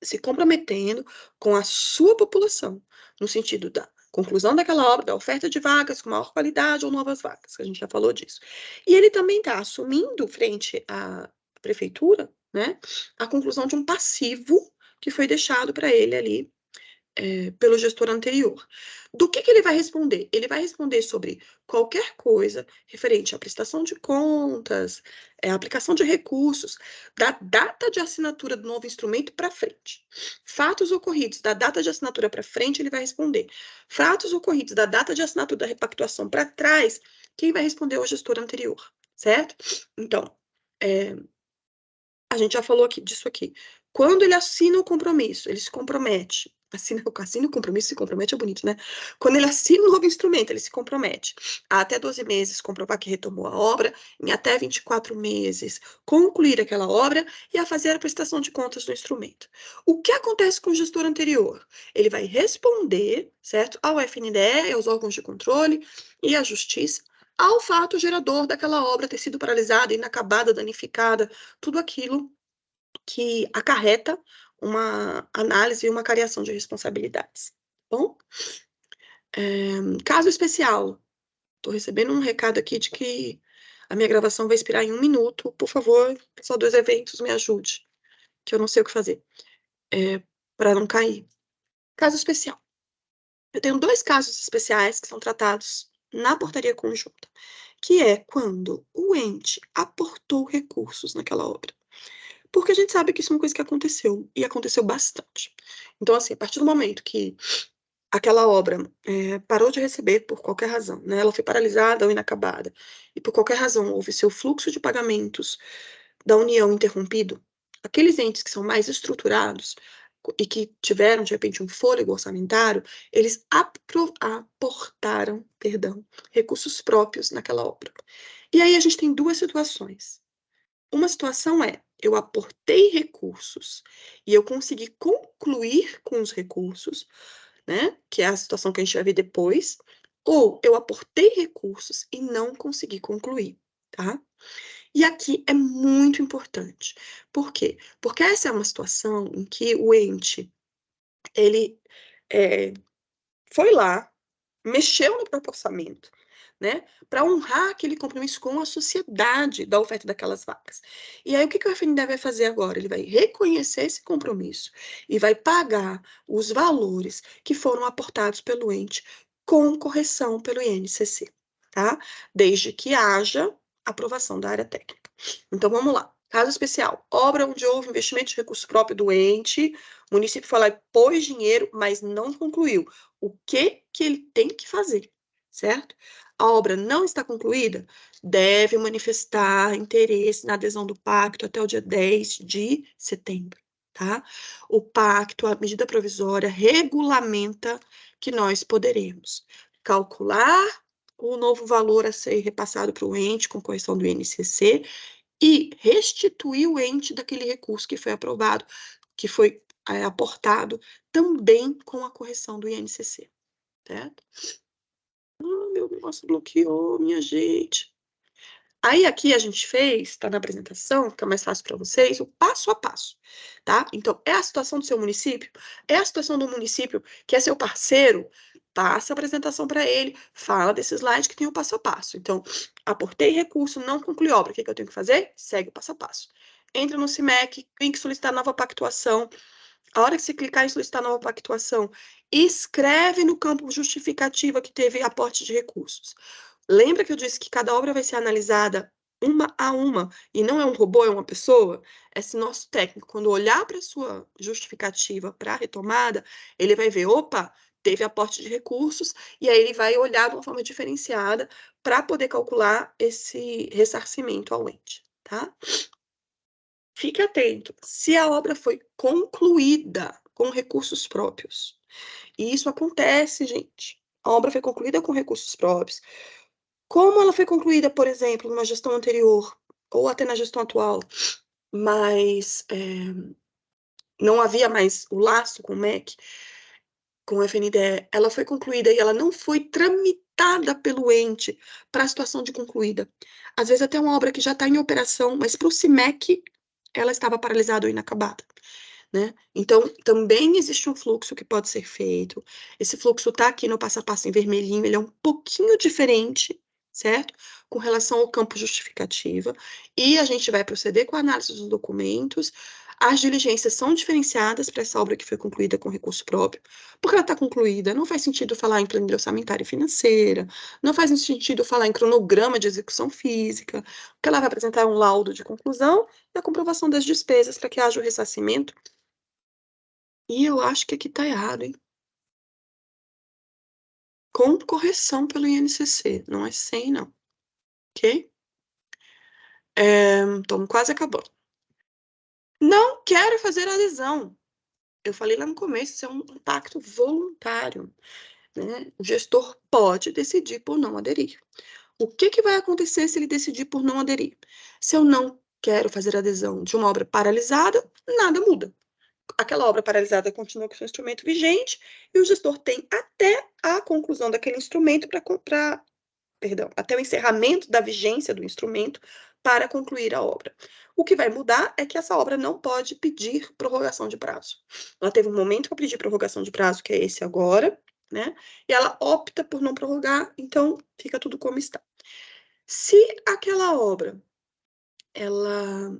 Speaker 1: se comprometendo com a sua população, no sentido da conclusão daquela obra, da oferta de vagas com maior qualidade ou novas vagas, que a gente já falou disso. E ele também está assumindo, frente à prefeitura, né, a conclusão de um passivo que foi deixado para ele ali pelo gestor anterior. Do que ele vai responder? Ele vai responder sobre qualquer coisa referente à prestação de contas, aplicação de recursos, da data de assinatura do novo instrumento para frente. Fatos ocorridos da data de assinatura para frente, ele vai responder. Fatos ocorridos da data de assinatura da repactuação para trás, quem vai responder é o gestor anterior, certo? Então, a gente já falou disso aqui. Quando ele assina o compromisso, ele se compromete. Assina o compromisso, se compromete é bonito, né? Quando ele assina um novo instrumento, ele se compromete a até 12 meses comprovar que retomou a obra, em até 24 meses concluir aquela obra e a fazer a prestação de contas do instrumento. O que acontece com o gestor anterior? Ele vai responder, certo, ao FNDE, aos órgãos de controle e à justiça, ao fato gerador daquela obra ter sido paralisada, inacabada, danificada, tudo aquilo que acarreta uma análise e uma cariação de responsabilidades. Bom, caso especial, estou recebendo um recado aqui de que a minha gravação vai expirar em 1 minuto. Por favor, pessoal dos eventos, me ajude, que eu não sei o que fazer, para não cair. Caso especial. Eu tenho 2 casos especiais que são tratados na portaria conjunta, que é quando o ente aportou recursos naquela obra. Porque a gente sabe que isso é uma coisa que aconteceu, e aconteceu bastante. Então, assim, a partir do momento que aquela obra parou de receber por qualquer razão, né? Ela foi paralisada ou inacabada, e por qualquer razão houve seu fluxo de pagamentos da União interrompido, aqueles entes que são mais estruturados e que tiveram, de repente, um fôlego orçamentário, eles aportaram, recursos próprios naquela obra. E aí a gente tem 2 situações. Uma situação é, eu aportei recursos e eu consegui concluir com os recursos, né? Que é a situação que a gente vai ver depois. Ou eu aportei recursos e não consegui concluir, tá? E aqui é muito importante. Por quê? Porque essa é uma situação em que o ente, ele foi lá, mexeu no próprio orçamento, né, para honrar aquele compromisso com a sociedade da oferta daquelas vagas. E aí o que o FNDE vai fazer agora? Ele vai reconhecer esse compromisso e vai pagar os valores que foram aportados pelo ente com correção pelo INCC, tá? Desde que haja aprovação da área técnica. Então vamos lá. Caso especial, obra onde houve investimento de recurso próprio do ente, o município foi lá e pôs dinheiro, mas não concluiu. O que ele tem que fazer, certo? A obra não está concluída, deve manifestar interesse na adesão do pacto até o dia 10 de setembro, tá? O pacto, a medida provisória, regulamenta que nós poderemos calcular o novo valor a ser repassado para o ente com correção do INCC e restituir o ente daquele recurso que foi aprovado, que foi aportado também com a correção do INCC, certo? Meu negócio bloqueou, minha gente. Aí aqui a gente fez, tá na apresentação, fica mais fácil para vocês, o passo a passo, tá? Então, é a situação do seu município, é a situação do município que é seu parceiro, passa a apresentação para ele, fala desse slide que tem o passo a passo. Então, aportei recurso, não concluí obra, o que eu tenho que fazer? Segue o passo a passo. Entra no CIMEC, tem que solicitar nova pactuação. A hora que você clicar em solicitar nova pactuação, escreve no campo justificativa que teve aporte de recursos. Lembra que eu disse que cada obra vai ser analisada uma a uma, e não é um robô, é uma pessoa? Esse nosso técnico, quando olhar para a sua justificativa para a retomada, ele vai ver, opa, teve aporte de recursos, e aí ele vai olhar de uma forma diferenciada para poder calcular esse ressarcimento ao ente, tá? Fique atento, se a obra foi concluída com recursos próprios, e isso acontece, gente, a obra foi concluída com recursos próprios, como ela foi concluída, por exemplo, numa gestão anterior, ou até na gestão atual, mas não havia mais o laço com o MEC, com o FNDE, ela foi concluída e ela não foi tramitada pelo ente para a situação de concluída. Às vezes até uma obra que já está em operação, mas para o CIMEC ela estava paralisada ou inacabada, né? Então, também existe um fluxo que pode ser feito. Esse fluxo está aqui no passo a passo em vermelhinho, ele é um pouquinho diferente, certo? Com relação ao campo justificativa, e a gente vai proceder com a análise dos documentos. As diligências são diferenciadas para essa obra que foi concluída com recurso próprio, porque ela está concluída, não faz sentido falar em planilha orçamentária e financeira, não faz sentido falar em cronograma de execução física, porque ela vai apresentar um laudo de conclusão e a comprovação das despesas para que haja o ressarcimento. E eu acho que aqui está errado, hein? Com correção pelo INCC, não é sem, não. Ok? Estamos quase acabando. Não quero fazer adesão. Eu falei lá no começo, isso é um pacto voluntário, né? O gestor pode decidir por não aderir. O que vai acontecer se ele decidir por não aderir? Se eu não quero fazer adesão de uma obra paralisada, nada muda. Aquela obra paralisada continua com seu instrumento vigente e o gestor tem até a conclusão daquele instrumento até o encerramento da vigência do instrumento para concluir a obra. O que vai mudar é que essa obra não pode pedir prorrogação de prazo. Ela teve um momento para pedir prorrogação de prazo, que é esse agora, né? E ela opta por não prorrogar, então fica tudo como está. Se aquela obra ela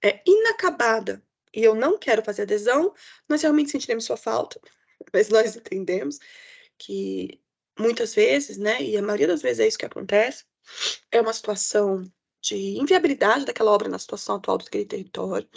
Speaker 1: é inacabada e eu não quero fazer adesão, nós realmente sentiremos sua falta, mas nós entendemos que muitas vezes, né, e a maioria das vezes é isso que acontece, é uma situação de inviabilidade daquela obra na situação atual daquele território.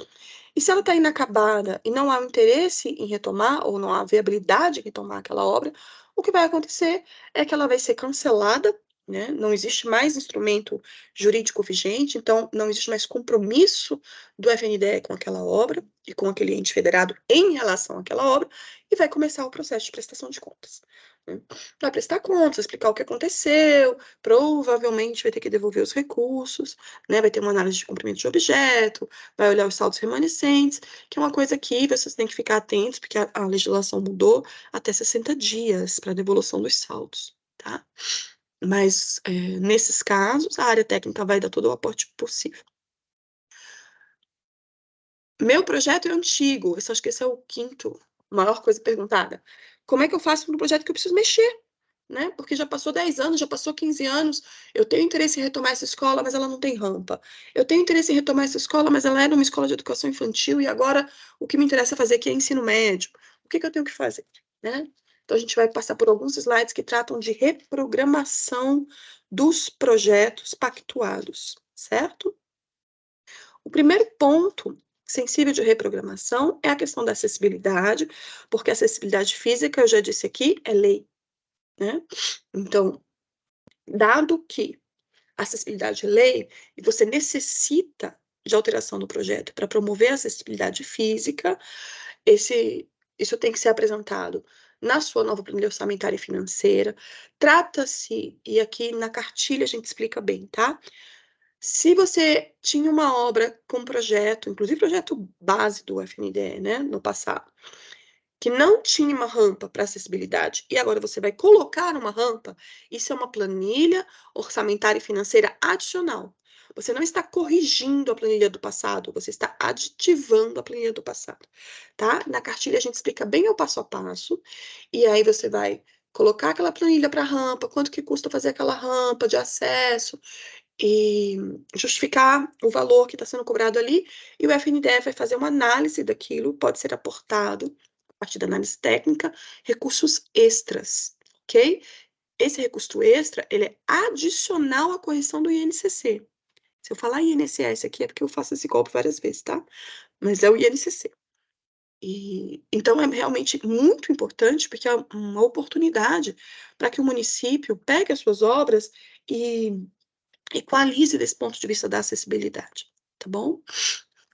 Speaker 1: E se ela está inacabada e não há interesse em retomar, ou não há viabilidade em retomar aquela obra, o que vai acontecer é que ela vai ser cancelada, né? Não existe mais instrumento jurídico vigente, então não existe mais compromisso do FNDE com aquela obra e com aquele ente federado em relação àquela obra, e vai começar o processo de prestação de contas, né? Vai prestar contas, explicar o que aconteceu, provavelmente vai ter que devolver os recursos, né? Vai ter uma análise de cumprimento de objeto, vai olhar os saldos remanescentes, que é uma coisa que vocês têm que ficar atentos, porque a legislação mudou até 60 dias para devolução dos saldos, tá? Mas, nesses casos, a área técnica vai dar todo o aporte possível. Meu projeto é antigo, eu acho que esse é o quinto, maior coisa perguntada. Como é que eu faço um projeto que eu preciso mexer? Né? Porque já passou 10 anos, já passou 15 anos, eu tenho interesse em retomar essa escola, mas ela não tem rampa. Eu tenho interesse em retomar essa escola, mas ela era uma escola de educação infantil e agora o que me interessa fazer aqui é ensino médio. O que eu tenho que fazer, né? Então a gente vai passar por alguns slides que tratam de reprogramação dos projetos pactuados, certo? O primeiro ponto sensível de reprogramação é a questão da acessibilidade, porque a acessibilidade física, eu já disse aqui, é lei, né? Então, dado que a acessibilidade é lei e você necessita de alteração do projeto para promover a acessibilidade física, isso tem que ser apresentado na sua nova planilha orçamentária e financeira. Trata-se, e aqui na cartilha a gente explica bem, tá? Se você tinha uma obra com projeto, inclusive projeto base do FNDE, né, no passado, que não tinha uma rampa para acessibilidade e agora você vai colocar uma rampa, isso é uma planilha orçamentária e financeira adicional. Você não está corrigindo a planilha do passado, você está aditivando a planilha do passado, tá? Na cartilha a gente explica bem o passo a passo, e aí você vai colocar aquela planilha para rampa, quanto que custa fazer aquela rampa de acesso, e justificar o valor que está sendo cobrado ali, e o FNDE vai fazer uma análise daquilo, pode ser aportado, a partir da análise técnica, recursos extras, ok? Esse recurso extra, ele é adicional à correção do INCC. Se eu falar INSS aqui, é porque eu faço esse golpe várias vezes, tá? Mas é o INCC. Então, é realmente muito importante, porque é uma oportunidade para que o município pegue as suas obras e equalize desse ponto de vista da acessibilidade, tá bom?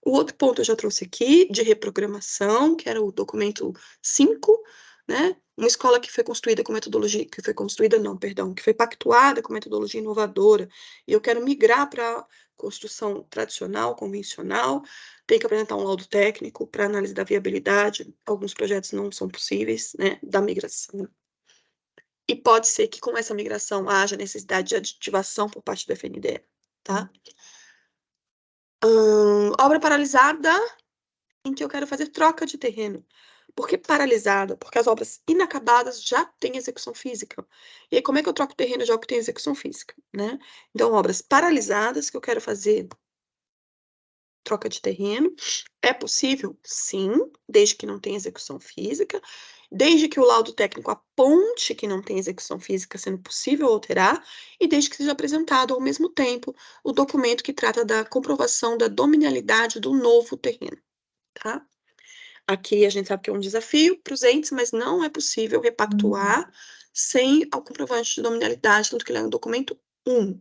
Speaker 1: O outro ponto eu já trouxe aqui, de reprogramação, que era o documento 5, né? Uma escola que foi construída com metodologia, que foi construída não, perdão, que foi pactuada com metodologia inovadora, e eu quero migrar para construção tradicional, convencional, tem que apresentar um laudo técnico para análise da viabilidade. Alguns projetos não são possíveis, né, da migração. E pode ser que com essa migração haja necessidade de aditivação por parte do FNDE, tá? Obra paralisada, em que eu quero fazer troca de terreno. Por que paralisada? Porque as obras inacabadas já têm execução física. E aí, como é que eu troco terreno já que tem execução física, né? Então, obras paralisadas que eu quero fazer troca de terreno. É possível? Sim, desde que não tenha execução física, desde que o laudo técnico aponte que não tem execução física, sendo possível alterar, e desde que seja apresentado ao mesmo tempo o documento que trata da comprovação da dominialidade do novo terreno, tá? Aqui a gente sabe que é um desafio para os entes, mas não é possível repactuar sem o comprovante de dominalidade, tanto que ele é um documento 1.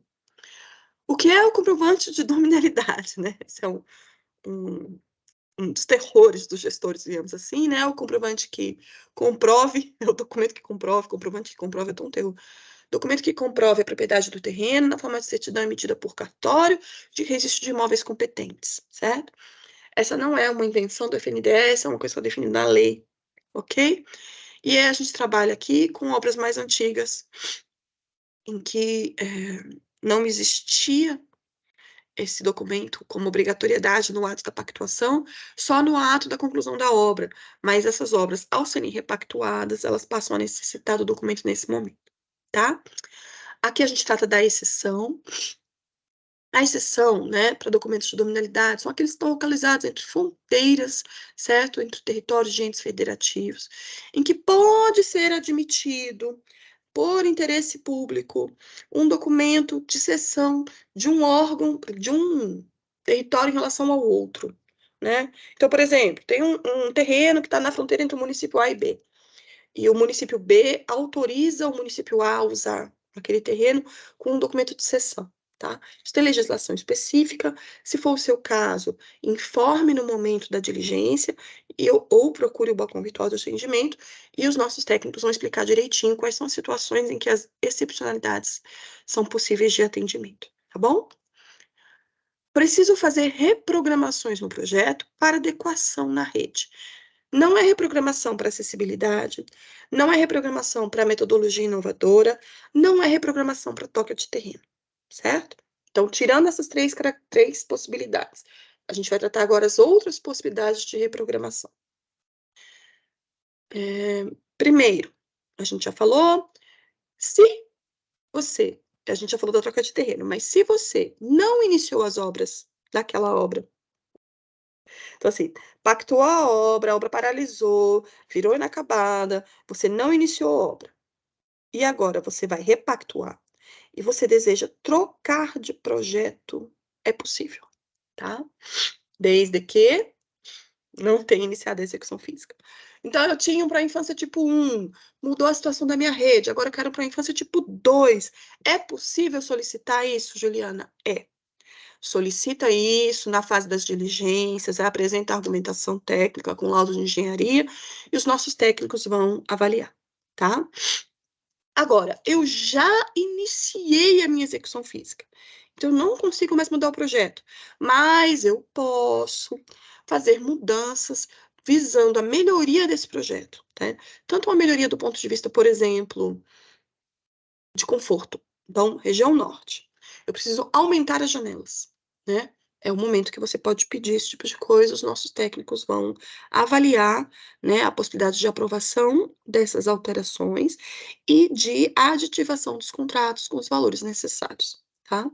Speaker 1: O que é o comprovante de dominalidade, né? Esse é um dos terrores dos gestores, digamos assim, né? O comprovante que comprove, é o documento que comprove, comprovante que comprove é tão terror. Documento que comprove a propriedade do terreno na forma de certidão emitida por cartório de registro de imóveis competentes, certo? Essa não é uma invenção do FNDE, é uma coisa que está definida na lei, ok? E aí a gente trabalha aqui com obras mais antigas, em que não existia esse documento como obrigatoriedade no ato da pactuação, só no ato da conclusão da obra. Mas essas obras, ao serem repactuadas, elas passam a necessitar do documento nesse momento, tá? Aqui a gente trata da exceção. A exceção, né, para documentos de dominalidade, são aqueles que estão localizados entre fronteiras, certo? Entre territórios de entes federativos, em que pode ser admitido, por interesse público, um documento de cessão de um órgão, de um território em relação ao outro, né? Então, por exemplo, tem um terreno que está na fronteira entre o município A e B, e o município B autoriza o município A a usar aquele terreno com um documento de cessão, tá? Isso tem legislação específica. Se for o seu caso, informe no momento da diligência ou procure o balcão virtual de atendimento e os nossos técnicos vão explicar direitinho quais são as situações em que as excepcionalidades são possíveis de atendimento, tá bom? Preciso fazer reprogramações no projeto para adequação na rede. Não é reprogramação para acessibilidade, não é reprogramação para metodologia inovadora, não é reprogramação para toque de terreno, certo? Então, tirando essas três possibilidades, a gente vai tratar agora as outras possibilidades de reprogramação. Primeiro, a gente já falou, a gente já falou da troca de terreno, mas se você não iniciou as obras daquela obra, então, assim, pactuou a obra paralisou, virou inacabada, você não iniciou a obra. E agora você vai repactuar e você deseja trocar de projeto, é possível, tá? Desde que não tenha iniciado a execução física. Então, eu tinha um para infância tipo 1, mudou a situação da minha rede, agora eu quero para infância tipo 2. É possível solicitar isso, Juliana? É. Solicita isso na fase das diligências, apresenta a argumentação técnica com laudo de engenharia e os nossos técnicos vão avaliar, tá? Agora, eu já iniciei a minha execução física, então eu não consigo mais mudar o projeto, mas eu posso fazer mudanças visando a melhoria desse projeto, tá? Tanto uma melhoria do ponto de vista, por exemplo, de conforto. Então, região norte, eu preciso aumentar as janelas, né? É o momento que você pode pedir esse tipo de coisa, os nossos técnicos vão avaliar, né, a possibilidade de aprovação dessas alterações e de aditivação dos contratos com os valores necessários, tá?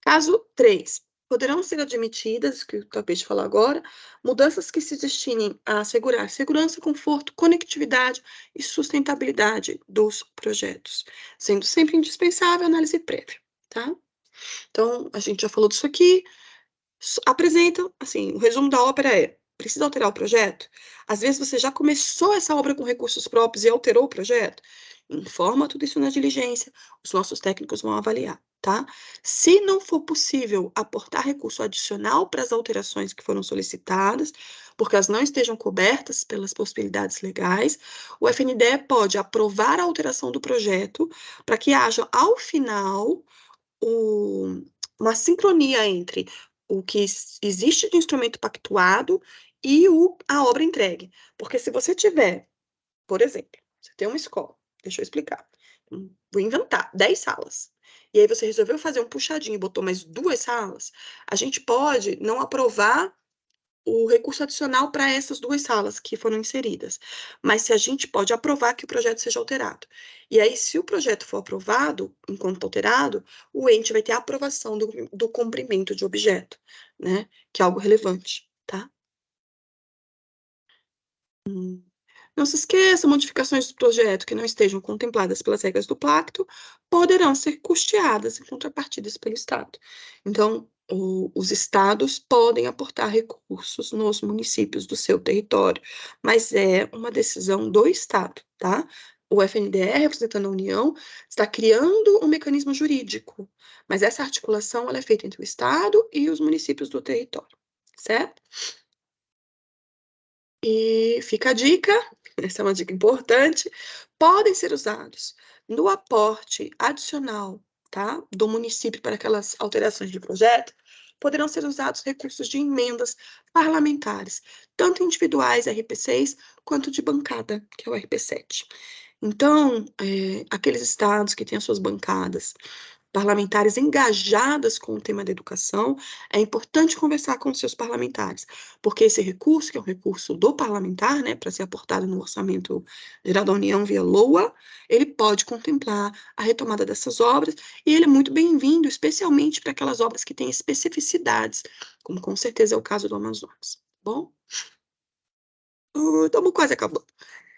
Speaker 1: Caso 3, poderão ser admitidas, que eu acabei de falar agora, mudanças que se destinem a assegurar segurança, conforto, conectividade e sustentabilidade dos projetos, sendo sempre indispensável a análise prévia, tá? Então, a gente já falou disso aqui, apresenta, assim, o resumo da ópera é, precisa alterar o projeto? Às vezes você já começou essa obra com recursos próprios e alterou o projeto? Informa tudo isso na diligência, os nossos técnicos vão avaliar, tá? Se não for possível aportar recurso adicional para as alterações que foram solicitadas, porque elas não estejam cobertas pelas possibilidades legais, o FNDE pode aprovar a alteração do projeto para que haja, ao final, uma sincronia entre o que existe de instrumento pactuado e a obra entregue. Porque se você tiver, por exemplo, você tem uma escola, deixa eu explicar, vou inventar, 10 salas, e aí você resolveu fazer um puxadinho e botou mais 2 salas, a gente pode não aprovar o recurso adicional para essas 2 salas que foram inseridas. Mas se a gente pode aprovar que o projeto seja alterado. E aí, se o projeto for aprovado, enquanto alterado, o ente vai ter a aprovação do cumprimento de objeto, né? Que é algo relevante, tá? Não se esqueça, modificações do projeto que não estejam contempladas pelas regras do pacto poderão ser custeadas em contrapartidas pelo Estado. Então, os estados podem aportar recursos nos municípios do seu território, mas é uma decisão do Estado, tá? O FNDE, representando a União, está criando um mecanismo jurídico, mas essa articulação ela é feita entre o Estado e os municípios do território, certo? E fica a dica, essa é uma dica importante, podem ser usados no aporte adicional, tá, do município para aquelas alterações de projeto, poderão ser usados recursos de emendas parlamentares, tanto individuais, RP6, quanto de bancada, que é o RP7. Então, aqueles estados que têm as suas bancadas parlamentares engajadas com o tema da educação, é importante conversar com os seus parlamentares, porque esse recurso, que é um recurso do parlamentar, né, para ser aportado no Orçamento Geral da União via LOA, ele pode contemplar a retomada dessas obras, e ele é muito bem-vindo, especialmente para aquelas obras que têm especificidades, como com certeza é o caso do Amazonas. Bom, estamos quase acabando.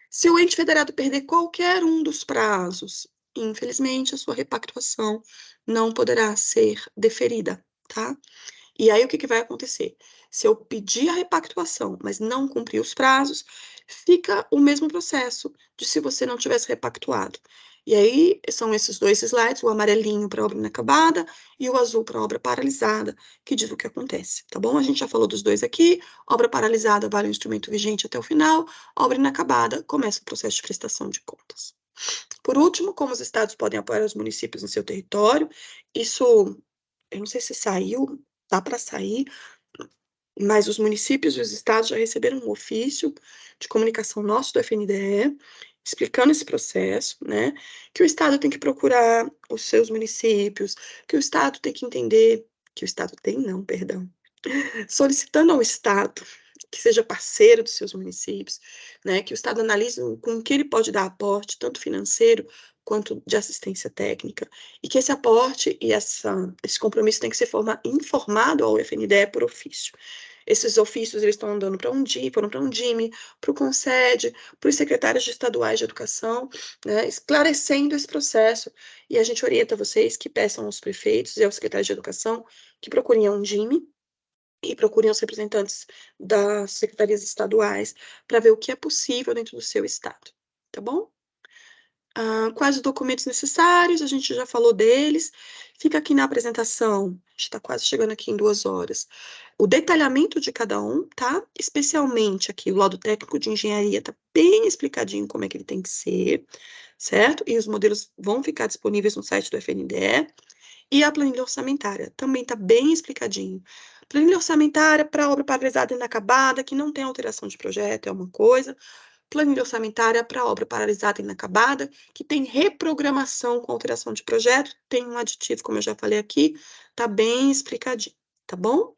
Speaker 1: Se o ente federado perder qualquer um dos prazos, infelizmente a sua repactuação não poderá ser deferida, tá? E aí o que vai acontecer? Se eu pedir a repactuação, mas não cumprir os prazos, fica o mesmo processo de se você não tivesse repactuado. E aí são esses 2 slides, o amarelinho para obra inacabada e o azul para obra paralisada, que diz o que acontece, tá bom? A gente já falou dos 2 aqui, obra paralisada vale o instrumento vigente até o final, obra inacabada começa o processo de prestação de contas. Por último, como os estados podem apoiar os municípios em seu território, isso, eu não sei se saiu, dá para sair, mas os municípios e os estados já receberam um ofício de comunicação nosso do FNDE, explicando esse processo, né? Que o estado tem que procurar os seus municípios, que o estado tem que entender, que o estado tem, não, perdão, solicitando ao estado que seja parceiro dos seus municípios, né? Que o estado analise com que ele pode dar aporte, tanto financeiro quanto de assistência técnica, e que esse aporte e esse compromisso tem que ser informado ao FNDE por ofício. Esses ofícios eles estão andando para um DIM, foram para um DIME, para o CONSED, para os secretários estaduais de educação, né, esclarecendo esse processo. E a gente orienta vocês que peçam aos prefeitos e aos secretários de educação que procurem um DIME e procurem os representantes das secretarias estaduais para ver o que é possível dentro do seu estado, tá bom? Quais os documentos necessários, a gente já falou deles. Fica aqui na apresentação, a gente está quase chegando aqui em 2 horas, o detalhamento de cada um, tá? Especialmente aqui, o laudo técnico de engenharia tá bem explicadinho como é que ele tem que ser, certo? E os modelos vão ficar disponíveis no site do FNDE. E a planilha orçamentária também está bem explicadinho. Planilha orçamentária para obra paralisada e inacabada, que não tem alteração de projeto, é uma coisa. Planilha orçamentária para obra paralisada e inacabada, que tem reprogramação com alteração de projeto, tem um aditivo, como eu já falei aqui, tá bem explicadinho, tá bom?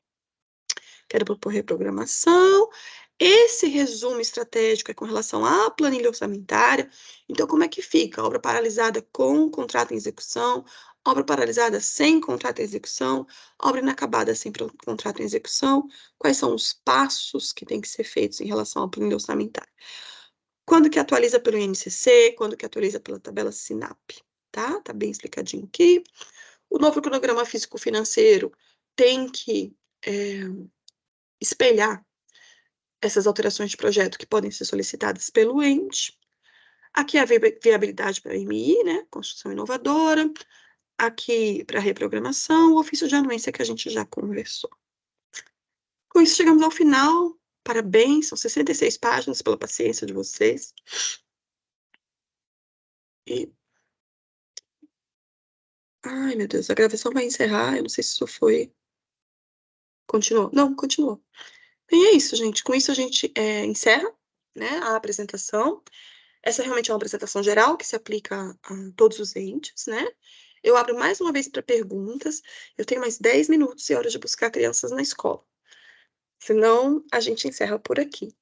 Speaker 1: Quero propor reprogramação. Esse resumo estratégico é com relação à planilha orçamentária. Então, como é que fica? Obra paralisada com contrato em execução, obra paralisada sem contrato em execução, obra inacabada sem contrato em execução. Quais são os passos que têm que ser feitos em relação à planilha orçamentária? Quando que atualiza pelo INCC, quando que atualiza pela tabela SINAP, tá? Tá bem explicadinho aqui. O novo cronograma físico-financeiro tem que espelhar essas alterações de projeto que podem ser solicitadas pelo ente. Aqui a viabilidade para a MI, né? Construção inovadora. Aqui para reprogramação, o ofício de anuência que a gente já conversou. Com isso, chegamos ao final. Parabéns, são 66 páginas pela paciência de vocês. E Ai, meu Deus, a gravação vai encerrar. Eu não sei se isso foi. Continuou? Não, continuou. E é isso, gente. Com isso a gente encerra, né, a apresentação. Essa realmente é uma apresentação geral que se aplica a todos os entes, né? Eu abro mais uma vez para perguntas. Eu tenho mais 10 minutos e hora de buscar crianças na escola. Senão, a gente encerra por aqui.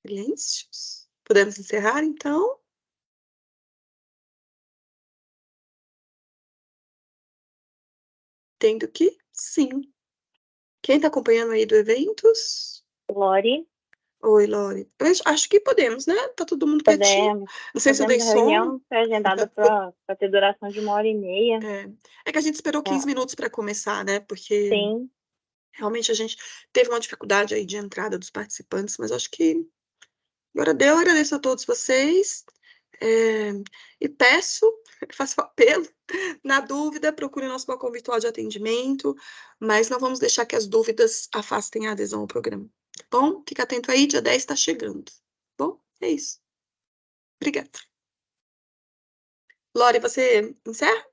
Speaker 1: Silêncios. Podemos encerrar, então? Tendo que sim. Quem está acompanhando aí do Eventos?
Speaker 2: Lori,
Speaker 1: Oi, Lori. Eu acho que podemos, né? Tá todo mundo quietinho.
Speaker 2: podemos.
Speaker 1: Não sei se eu dei
Speaker 2: A
Speaker 1: som.
Speaker 2: reunião foi agendada para ter duração de 1h30.
Speaker 1: É que a gente esperou 15
Speaker 2: Tá.
Speaker 1: minutos para começar, né? Porque
Speaker 2: Sim,
Speaker 1: realmente a gente teve uma dificuldade aí de entrada dos participantes, mas acho que agora deu. Eu agradeço a todos vocês. E peço, faço apelo, na dúvida, procure o nosso balcão virtual de atendimento, mas não vamos deixar que as dúvidas afastem a adesão ao programa. Tá bom? Fica atento aí, dia 10 está chegando. Tá bom? É isso. Obrigada. Lori, você encerra?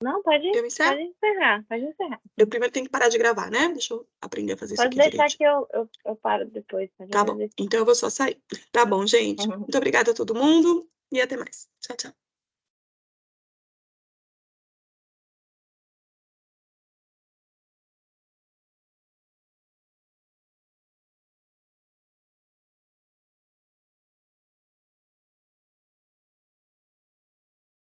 Speaker 2: não, pode
Speaker 1: Eu encerro?
Speaker 2: encerrar, pode encerrar.
Speaker 1: Eu primeiro tenho que parar de gravar, né? Deixa eu aprender a fazer isso
Speaker 2: Pode
Speaker 1: aqui
Speaker 2: deixar
Speaker 1: direitinho.
Speaker 2: que eu paro depois. Pode
Speaker 1: Tá bom.
Speaker 2: agradecer.
Speaker 1: Então eu vou só sair. Tá bom, gente. Muito obrigada a todo mundo e até mais. Tchau, tchau.